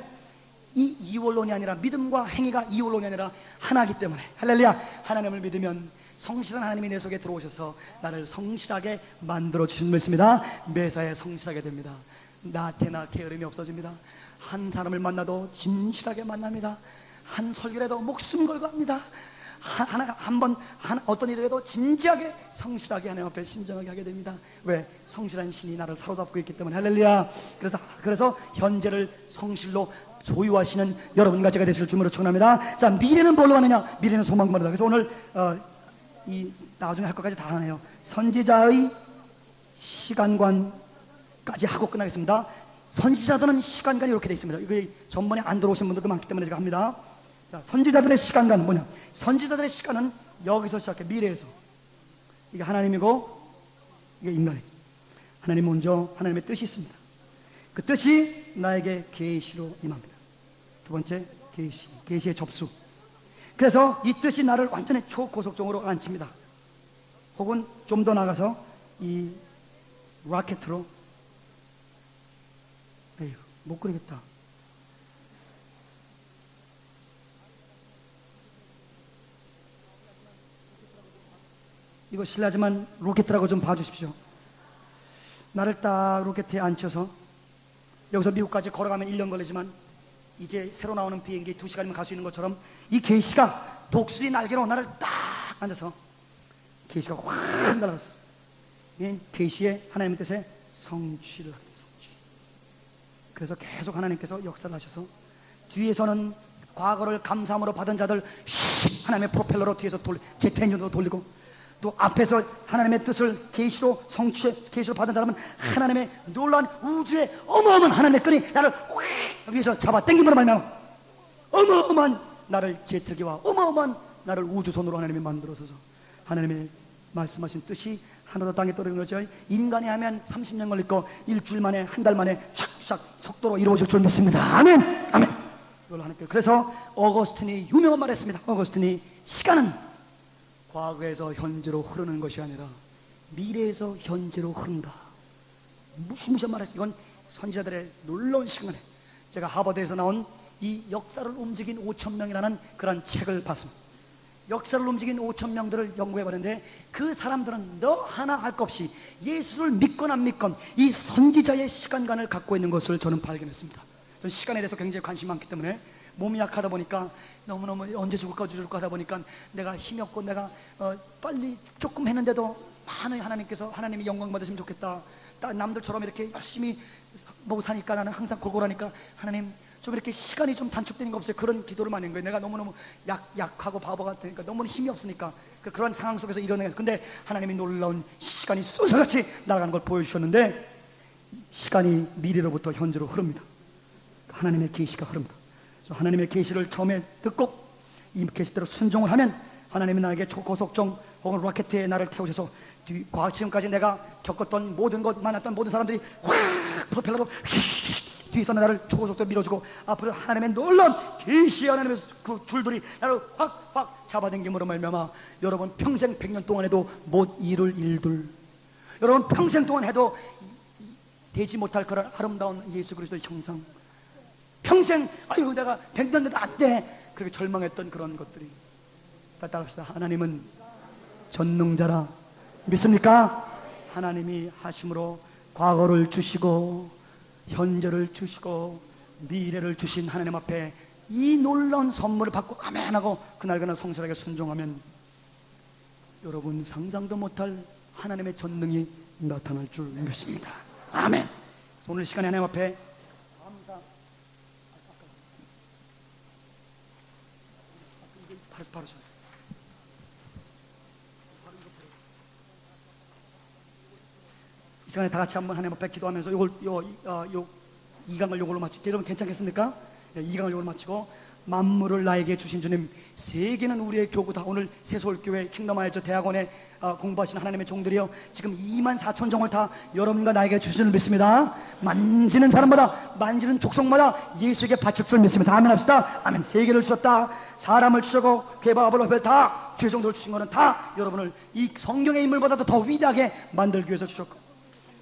이 이원론이 아니라, 믿음과 행위가 이원론이 아니라 하나이기 때문에. 할렐루야. 하나님을 믿으면 성실한 하나님이 내 속에 들어오셔서 나를 성실하게 만들어 주신 믿습니다. 매사에 성실하게 됩니다. 나태나 게으름이 없어집니다. 한 사람을 만나도 진실하게 만납니다. 한 설교라도 목숨 걸고 합니다. 어떤 일을 해도 진지하게 성실하게 하나님 앞에 신정하게 하게 됩니다. 왜? 성실한 신이 나를 사로잡고 있기 때문에. 할렐루야. 그래서 현재를 성실로 소유하시는 여러분과 제가 되실 줄로 축원합니다. 자, 미래는 뭘로 가느냐? 미래는 소망만이다. 그래서 오늘 나중에 할 것까지 다 하네요. 선지자의 시간관까지 하고 끝나겠습니다. 선지자들은 시간관이 이렇게 되어 있습니다. 이거 전번에 안 들어오신 분들도 많기 때문에 제가 합니다. 자, 선지자들의 시간관은 뭐냐? 선지자들의 시간은 여기서 시작해. 미래에서. 이게 하나님이고 이게 인간이에요. 하나님 먼저 하나님의 뜻이 있습니다. 그 뜻이 나에게 계시로 임합니다. 두 번째, 계시의 접수. 그래서 이 뜻이 나를 완전히 초고속정으로 앉힙니다. 혹은 좀 더 나가서 이 라켓으로, 에휴, 못 그리겠다. 이거 실례지만 로켓이라고 좀 봐주십시오. 나를 딱 로켓에 앉혀서 여기서 미국까지 걸어가면 1년 걸리지만 이제 새로 나오는 비행기 2시간이면 갈 수 있는 것처럼 이 계시가 독수리 날개로 나를 딱 앉아서 계시가 확 날아갔어. 이 계시의 하나님의 뜻에 성취를 합니다. 성취. 그래서 계속 하나님께서 역사를 하셔서 뒤에서는 과거를 감사함으로 받은 자들 하나님의 프로펠러로 뒤에서 제트 엔진으로 돌리고, 또 앞에서 하나님의 뜻을 계시로 계시로 받은 사람은 하나님의 놀라운 우주의 어마어마한 하나님의 끈이 나를 위에서 잡아 당김으로 말미암아 어마어마한 나를 제트기와 어마어마한 나를 우주선으로 하나님이 만들어서서 하나님의 말씀하신 뜻이 하늘도 땅에 떨어진 거죠. 인간이 하면 30년 걸릴 거 일주일 만에, 한 달 만에 샥샥 속도로 이루어질 줄 믿습니다. 아멘. 아멘. 그래서 어거스틴이 유명한 말을 했습니다. 어거스틴이 시간은 과거에서 현재로 흐르는 것이 아니라 미래에서 현재로 흐른다. 무시무시한 말을 했어요. 이건 선지자들의 놀라운 시간에 제가 하버드에서 나온 이 역사를 움직인 5,000명이라는 그런 책을 봤습니다. 역사를 움직인 5,000명들을 연구해봤는데 그 사람들은 너 하나 할 것 없이 예수를 믿건 안 믿건 이 선지자의 시간관을 갖고 있는 것을 저는 발견했습니다. 저는 시간에 대해서 굉장히 관심이 많기 때문에 몸이 약하다 보니까 너무너무 언제 죽을까 하다 보니까 내가 힘이 없고 내가 빨리 조금 했는데도 많은 하나님이 영광 받으시면 좋겠다. 남들처럼 이렇게 열심히 못하니까 나는 항상 골골하니까 하나님 좀 이렇게 시간이 좀 단축되는 거 없어요? 그런 기도를 많이 한 거예요. 내가 너무너무 약하고 바보 같으니까 너무 힘이 없으니까 그런 상황 속에서 이러는 거예요. 근데 하나님이 놀라운 시간이 쏜살같이 나가는 걸 보여주셨는데 시간이 미래로부터 현재로 흐릅니다. 하나님의 계시가 흐릅니다. 그래서 하나님의 계시를 처음에 듣고 이 계시대로 순종을 하면 하나님이 나에게 초고속정 혹은 로켓에 나를 태우셔서 지금까지 내가 겪었던 모든 것, 만났던 모든 사람들이 확 프로펠러로 뒤에서 나를 초고속도로 밀어주고 앞으로 하나님의 놀라운 계시의 하나님의 그 줄들이 나를 확 잡아당김으로 말미암아 여러분 평생 100년 동안 해도 못 이룰 일들, 여러분 평생 동안 해도 되지 못할 그런 아름다운 예수 그리스도의 형상, 평생 아유 내가 100년 돼도 안 돼 그렇게 절망했던 그런 것들이 따라합시다. 하나님은 전능자라 믿습니까? 하나님이 하심으로 과거를 주시고 현재를 주시고 미래를 주신 하나님 앞에 이 놀라운 선물을 받고 아멘 하고 그날그날 성실하게 순종하면 여러분 상상도 못할 하나님의 전능이 나타날 줄 믿습니다. 아멘. 오늘 시간에 하나님 앞에 감사. 바로 저. 이 시간에 다 같이 한번 하나님 앞에 기도하면서 요 2강을 요걸로 마칠게요. 여러분 괜찮겠습니까? 네, 2강을 요걸로 마치고 만물을 나에게 주신 주님, 세계는 우리의 교구다. 오늘 새서울교회 킹덤하이저 대학원에 공부하시는 하나님의 종들이요, 지금 24,000종을 다 여러분과 나에게 주신 줄 믿습니다. 만지는 사람마다, 만지는 족속마다 예수에게 바칠 줄 믿습니다. 아멘 합시다. 아멘. 세계를 주셨다, 사람을 주셨고 괴바 아볼로 다 주의 종들을 주신 것은 다 여러분을 이 성경의 인물보다도 더 위대하게 만들기 위해서 주셨고,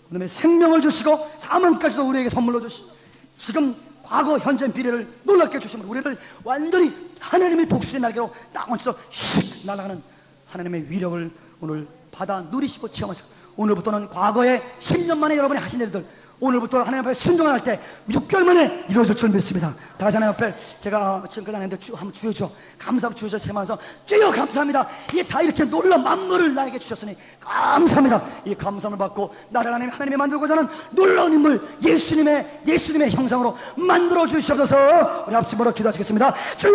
그 다음에 생명을 주시고 사망까지도 우리에게 선물로 주시고, 지금 과거 현재 미래를 놀랍게 주시면 우리를 완전히 하나님의 독수리 날개로 딱 얹혀서 휙 날아가는 하나님의 위력을 오늘 받아 누리시고 체험하시고, 오늘부터는 과거에 10년 만에 여러분이 하신 일들 오늘부터 하나님 앞에 순종을 할 때 6개월 만에 이루어질 줄 믿습니다. 다 같이 하나님 앞에, 제가 지금까지 안 했는데 한번 주여줘, 감사하고 주여줘 세면서 주여 감사합니다. 이게 다 이렇게 놀라운 만물을 나에게 주셨으니 감사합니다. 이 감사함을 받고 나를 하나님이 만들고자 하는 놀라운 인물 예수님의 형상으로 만들어 주시옵소서. 우리 합심으로 기도하시겠습니다. 주여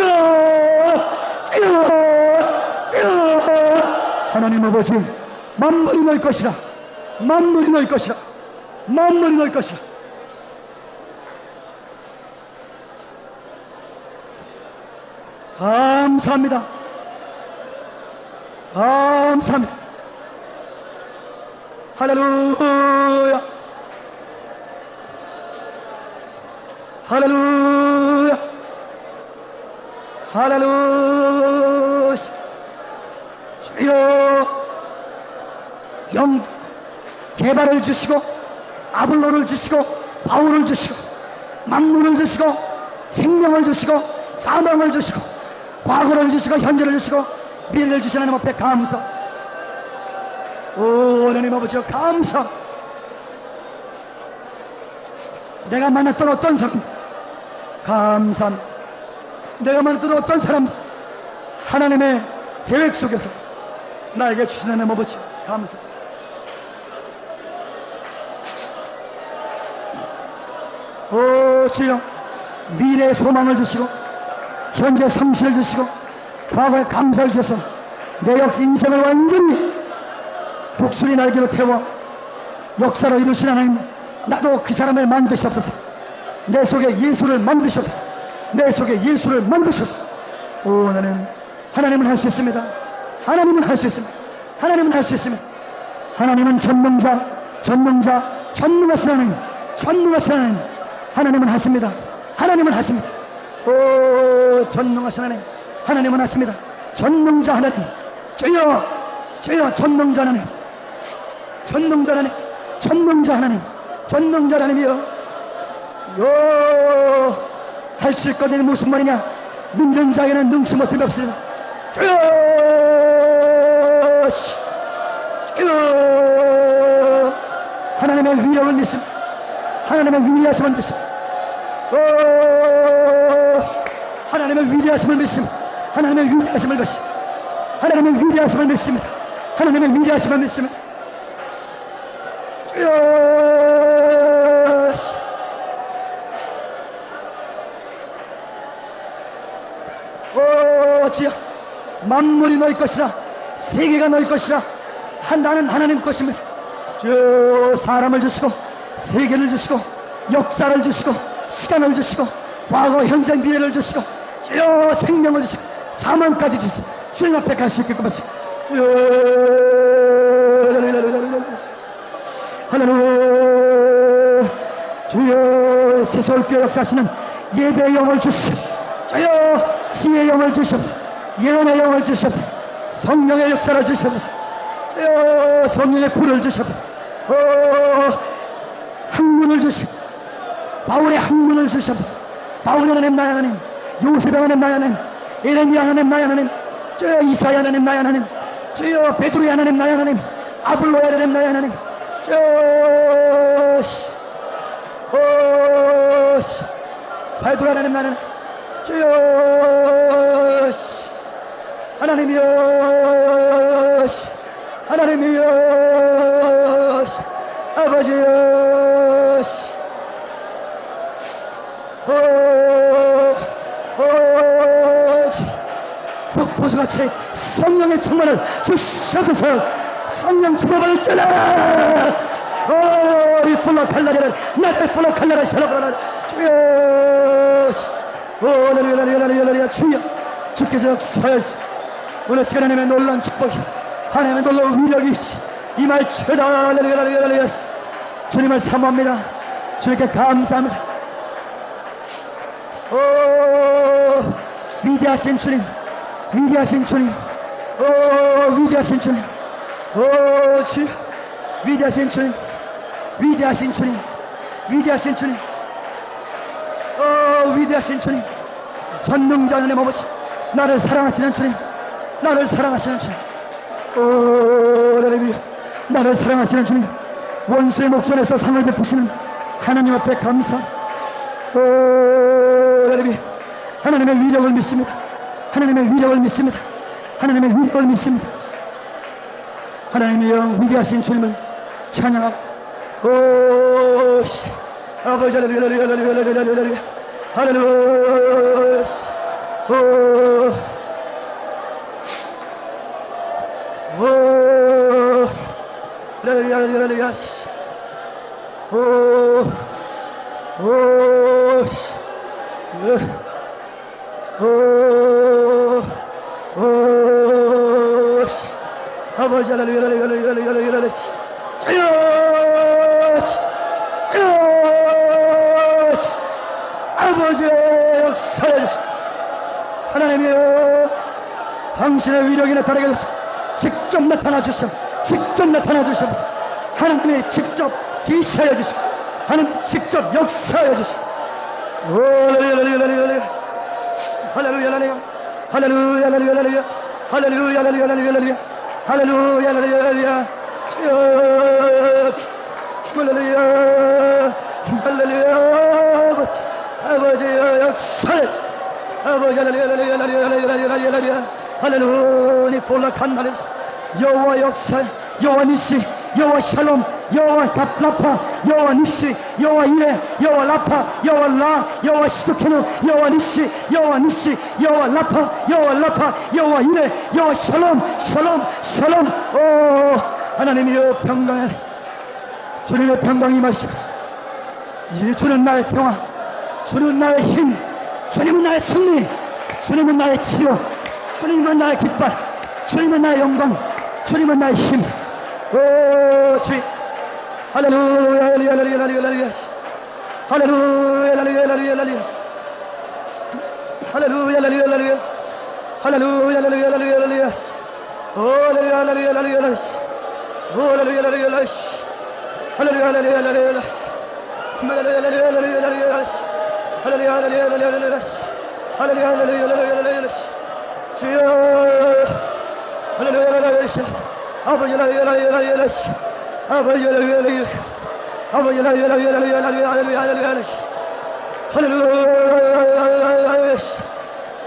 주여 주여. 하나님 아버지, 만물이 너희 것이라, 만물이 너희 것이라, 만물이 너희 것이라. 감사합니다. 감사합니다. 할렐루야, 할렐루야, 할렐루야. 주여, 영 개발을 주시고 아볼로를 주시고 바울을 주시고 만물을 주시고 생명을 주시고 사망을 주시고 과거를 주시고 현재를 주시고 미래를 주시는 하나님 앞에 감사. 오 하나님 아버지 감사. 내가 만났던 어떤 사람 감사합니다. 내가 만났던 어떤 사람 하나님의 계획 속에서 나에게 주시는 하나님 아버지 감사. 오 주여, 미래의 소망을 주시고 현재 성실을 주시고 과거에 감사를 주셔서 내 역시 인생을 완전히 독수리 날개로 태워 역사를 이루신 하나님, 나도 그 사람을 만드시옵소서. 내 속에 예수를 만드시옵소서. 내 속에 예수를 만드시옵소서. 오 하나님, 하나님은 할 수 있습니다. 하나님은 할 수 있습니다. 하나님은 할 수 있습니다. 하나님은 전능하신 하나님, 전능하신 하나님. 하나님은 하십니다. 하나님은 하십니다. 오 전능하신 하나님, 하나님은 하십니다. 전능자 하나님, 주여 주여, 전능자 하나님, 전능자 하나님, 전능자 하나님, 전능자 하나님이여. 할 수 있거든요. 무슨 말이냐? 믿는 자에게는 능치 못함이 없으리라. 주여 주여. 하나님의 위력을 믿습니다. 하나님의 위대하심을 믿습니다. 하나님의 위대하심을 믿습니다. 하나님의 위대하심을 믿습니다. 하나님의 위대하심을 믿습니다. 하나님의 위대하심을 믿습니다. 주여. 주여, 만물이 너희 것이라, 세계가 너희 것이라, 나는 하나님 것입니다. 주여, 사람을 주시고 세계를 주시고 역사를 주시고 시간을 주시고 과거 현재 미래를 주시고 주여, 생명을 주시고 사망까지 주시고 주님 앞에 갈 수 있게끔 하시고 주여. 할렐루야. 주여, 새서울교회 역사하시는 예배의 영을 주시오. 주여, 지혜의 영을 주시옵소서. 예언의 영을 주시옵소서. 성령의 역사를 주시옵소서. 주여, 성령의 불을 주시옵소서. 학문을 주시고 바울의 학문을 주시옵소서. 바울의 하나님 나의 하나님, 요셉의 하나님 나의 하나님, 에레미야 하나님 나의 하나님, 주여 이사야 하나님 나의 하나님, 주여 베드로의 하나님 나의 하나님, 아볼로의 하나님 나의 하나님, 주여 베드로 하나님 나의 하나님, 주여 하나님이여, 하나님이여, 아버지여, 폭포수같이 성령의 충만을 주셔서 성령 주먹을 쩌라. 이 풀로 칼날이를 나를 풀로 칼날을 셔라버라. 주여 오 할렐루야 할렐루야 할렐루야 주여 주께서 역사하시 오늘 시간 하나님의 놀라운 축복이 하나님의 놀라운 위력이 임할지어다 할렐루야 할렐루야 할렐루야 주님을 사모합니다. 주님께 감사합니다. 오 위대하신 주님 위대하신 주님 오 위대하신 주님 오 주 위대하신 주님 위대하신 주님 위대하신 주님 오 위대하신 주님 전능자의 아버지 나를 사랑하시는 주님 나를 사랑하시는 주님 오 할렐루야 나를 사랑하시는 주님 원수의 목전에서 상을 베푸시는 하나님 앞에 감사 오 할렐루야 하나님의 위력을 믿습니다. 하나님의 위력을 믿습니다. 하나님의 위력을 믿습니다. 하나님이여 위대하신 주님을 찬양하고 오 아버지 할렐루야 할렐루야 할렐루야 할렐루야 할렐루야 오 할렐루야 할렐루야 오 아버지 할렐루야 할렐루야 할렐루야 할렐루야 아버지의 역사에 하나님이여 당신의 위력이 나타나게 해서 직접 나타나 주시오 직접 나타나 주시옵소서 하나님이 직접 계시하여 주시오 하나님 직접 역사하여 주시오 할렐루야 할렐루야 할렐루야 할렐루야 할렐루야 할렐루야 할렐루야 할렐루야 할렐루야 할렐루야 할렐루야 할렐루야 할렐루야 아버지의 역사에 아버지 할렐루야 할렐루야 할렐루야 할렐루야 할렐루야 볼락한 날에서 여호와 역사 여호와 니시 여호와 샬롬 여호와 라파 여호와 니시 여호와 이레 여호와 라파 여호와 라 여호와 시도케노 여호와 니시 여호와 니시 여호와 라파 여호와 이레 여호와 샬롬 오 하나님이여 평강에 주님의 평강이 임하시옵소서 주는 나의 평화 주는 나의 힘 주님은 나의 승리 주님은 나의 치료 주님은 나의 깃발 주님은 나의 영광 주님은 나의 힘 오 주님 할렐루야 할렐루야 할렐루야 할렐루야 할렐루야 할렐루야 할렐루야 할렐루야 할렐루야 할렐루야 할렐루야 할렐루야 할렐루야 오 할렐루야 할렐루야 할렐루야 오 할렐루야 할렐루야 할렐루야 할렐루야 할렐루야 할렐루야 할렐루야 할렐루야 할렐루야 주여 할렐루야 할렐루야 아버지 할렐루야 할렐루야 아버지 할렐루야 아버지 할렐루야 할렐루야 할렐루야 할렐루야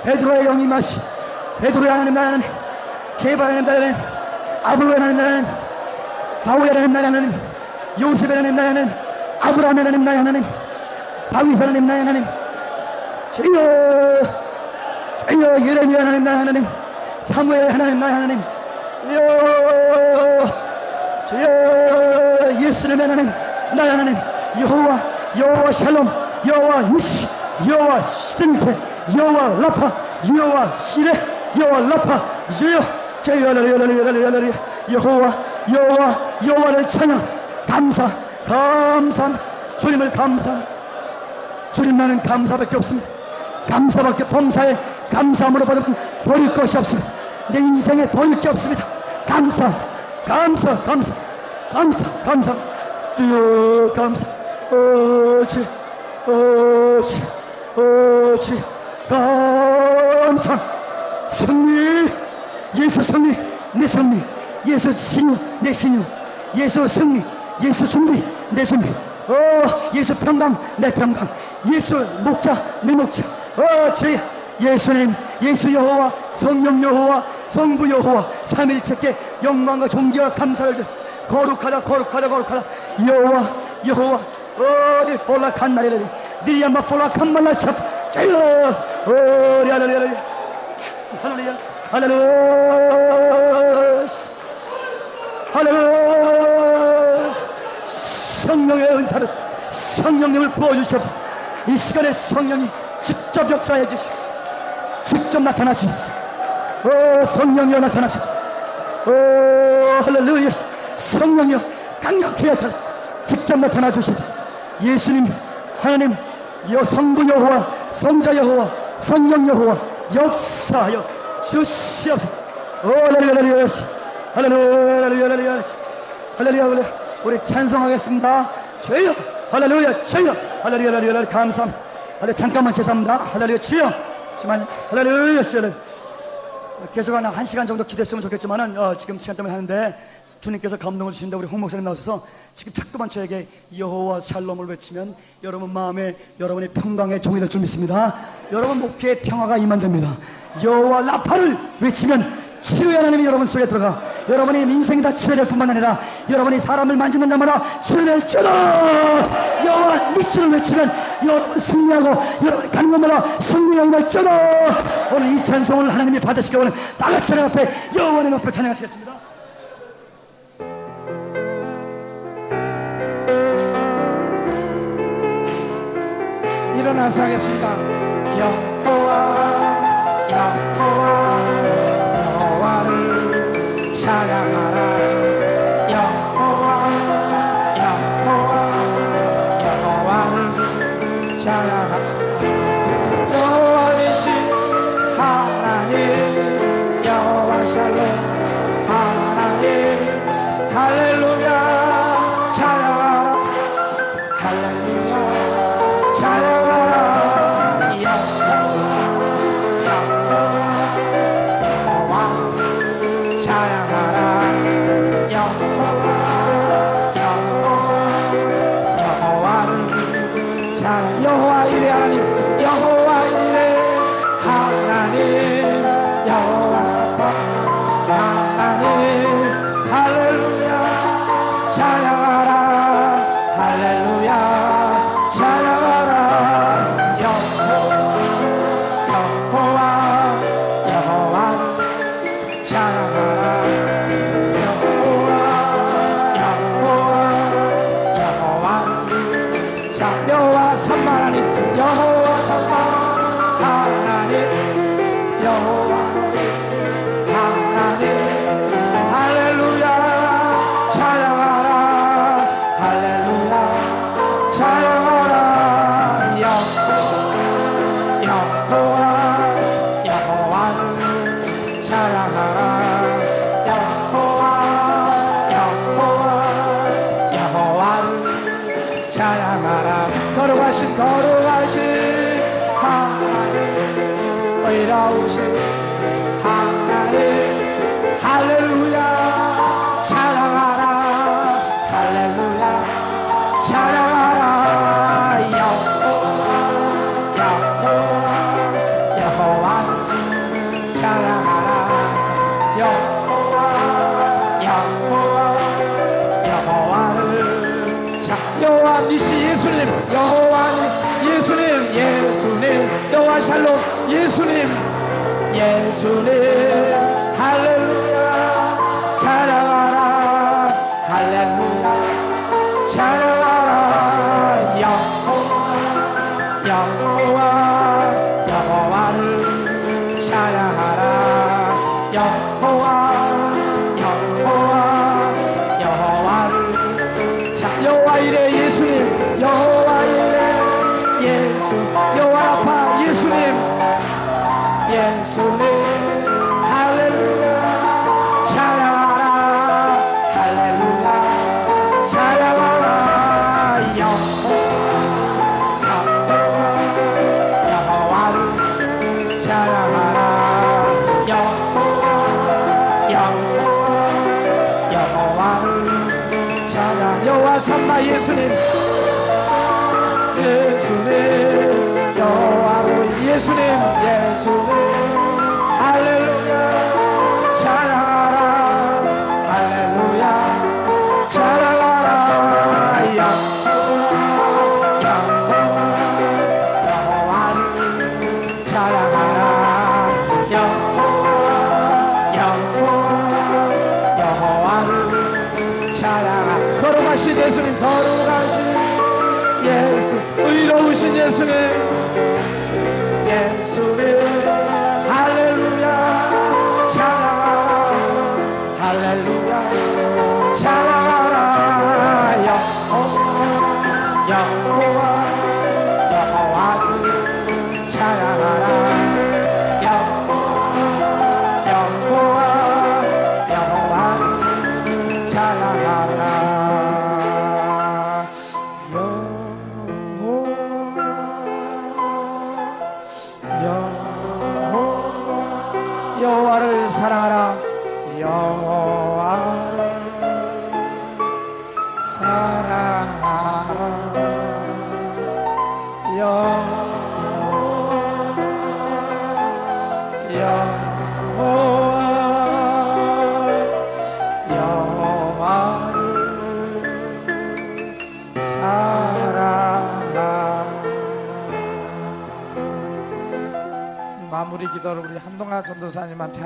베드로의 영이 마시 베드로의 하나님 나라는 개발하는 나라는 아블로의 하나님 나라는 바울의 하나님 나라는 요셉의 하나님 나라는 아브라함의 하나님 나의 하나님 다윗의 하나님 나의 하나님 주여 예레미야 하나님 나의 하나님 사무엘 하나님 나의 하나님 주여 예수님의 하나님 나의 하나님 여호와 샬롬 여호와 니시 여호와 시드니페 여호와 라파 여호와 시레 여호와 라파 주여 여호와를 찬양 감사 주님을 감사 주님 나는 감사밖에 없습니다. 감사밖에 범사에 감사함으로 받으면 버릴 것이 없습니다. 내 인생에 버릴 게 없습니다. 감사 주여 감사 감사 승리 예수 승리 내 승리 예수 신유 내 신유 예수 승리 예수 승리 내 승리 예수 평강 내 평강 예수 목자 내 목자 주여 예수님 예수 여호와 성령 여호와 성부 여호와 삼위일체께 영광과 존귀와 감사를 거룩하다 여호와 어디 볼락한 날이래 니리야마 볼락한 말라샵 주여 할렐루야 성령의 은사를 성령님을 부어주시옵소서. 이 시간에 성령이 직접 직접 역사해 주십시오. 직접 나타나 주십시오. 오 성령이여 나타나 주십시오. 오 할렐루야. 성령이여 강력히 나타나십시오. 직접 나타나 주십시오. 예수님 하나님 성부 여호와 성자 여호와 성령 여호와 역사하여 주시옵소서. 오 할렐루야 할렐루야 할렐루야 할렐루야. 우리 찬송하겠습니다. 주여 할렐루야 주여 할렐루야 할렐루야. 감사합니다. 할렐루야. 잠깐만 죄송합니다. 할렐루야 주여 지만 할렐루야 주여. 계속 한 시간 정도 기도했으면 좋겠지만은 지금 시간 때문에 하는데 주님께서 감동을 주신다. 우리 홍 목사님 나오셔서 지금 착도만 저에게 여호와 샬롬을 외치면 여러분 마음에 여러분의 평강의 종이 될 줄 믿습니다. 여러분 목회에 평화가 임한답니다. 여호와 라파를 외치면 치유의 하나님이 여러분 속에 들어가 여러분의 인생이 다 치유될 뿐만 아니라 여러분이 사람을 만지는 자마다 치유될 줄다. 여호와 니스를 외치면 여러분 승리하고 여러분이 가는 곳마다 승리가 임할 줄다. 오늘 이 찬송을 하나님이 받으시기 원하는 다같이 하나님 앞에 여호와의 앞에 찬양하시겠습니다. 일어나서 하겠습니다. 여호와 여호와를 찬양하라. 여호와를 찬양하라. 여호와이신 하나님 여호와 샬롬 하나님 할렐루야 찬양하라. 할렐루야 찬양하라. 여호와 이레 하나님 여호와 이레 하나님 여호와 하나님 할렐루야 찬양하라. 할렐루야 찬양하라. 여호와 찬양하라. 여호와 삼만 하나님 여호와 삼만 하나님 여호와 하나님 할렐루야 찬양하라. 할렐루야 찬양하라. 여호와를 찬양하라. 여호와를 찬양하라. 거룩하신 하나님 의로우신 하나님 할렐루야 찬양하라. 할렐루야 찬양하라. 여호와를 찬양하라. 여호와 니시 예수님 여호와 예수님 여호와 샬롬 예수님 할렐루야 찬양하라. 할렐루야 찬양하라. 여호와를 찬양하라. 여호와 이레 예수님 여호와 이레 예수 여호와 라파 예수님 할렐루야 찬양하라. 할렐루야 찬양하라. 여호와를 찬양하라. 여호와를 찬양. 여호와 삼마 예수님 여호와 예수님 할렐루야 찬양하라. 할렐루야 찬양하라. 여호와를 찬양하라. 여호와를 찬양하라. 거룩하신 예수님 거룩하신 예수 의로우신 예수님 예수를 할렐루야 찬양하라 할렐루야 찬양하라 여호와 여호와를 찬양하라 여호와를 찬양하라 여호와를 사랑하라 여호와를 사랑하라 여호와를 사랑하라. 마무리 기도를 우리 한동아 전도사님한테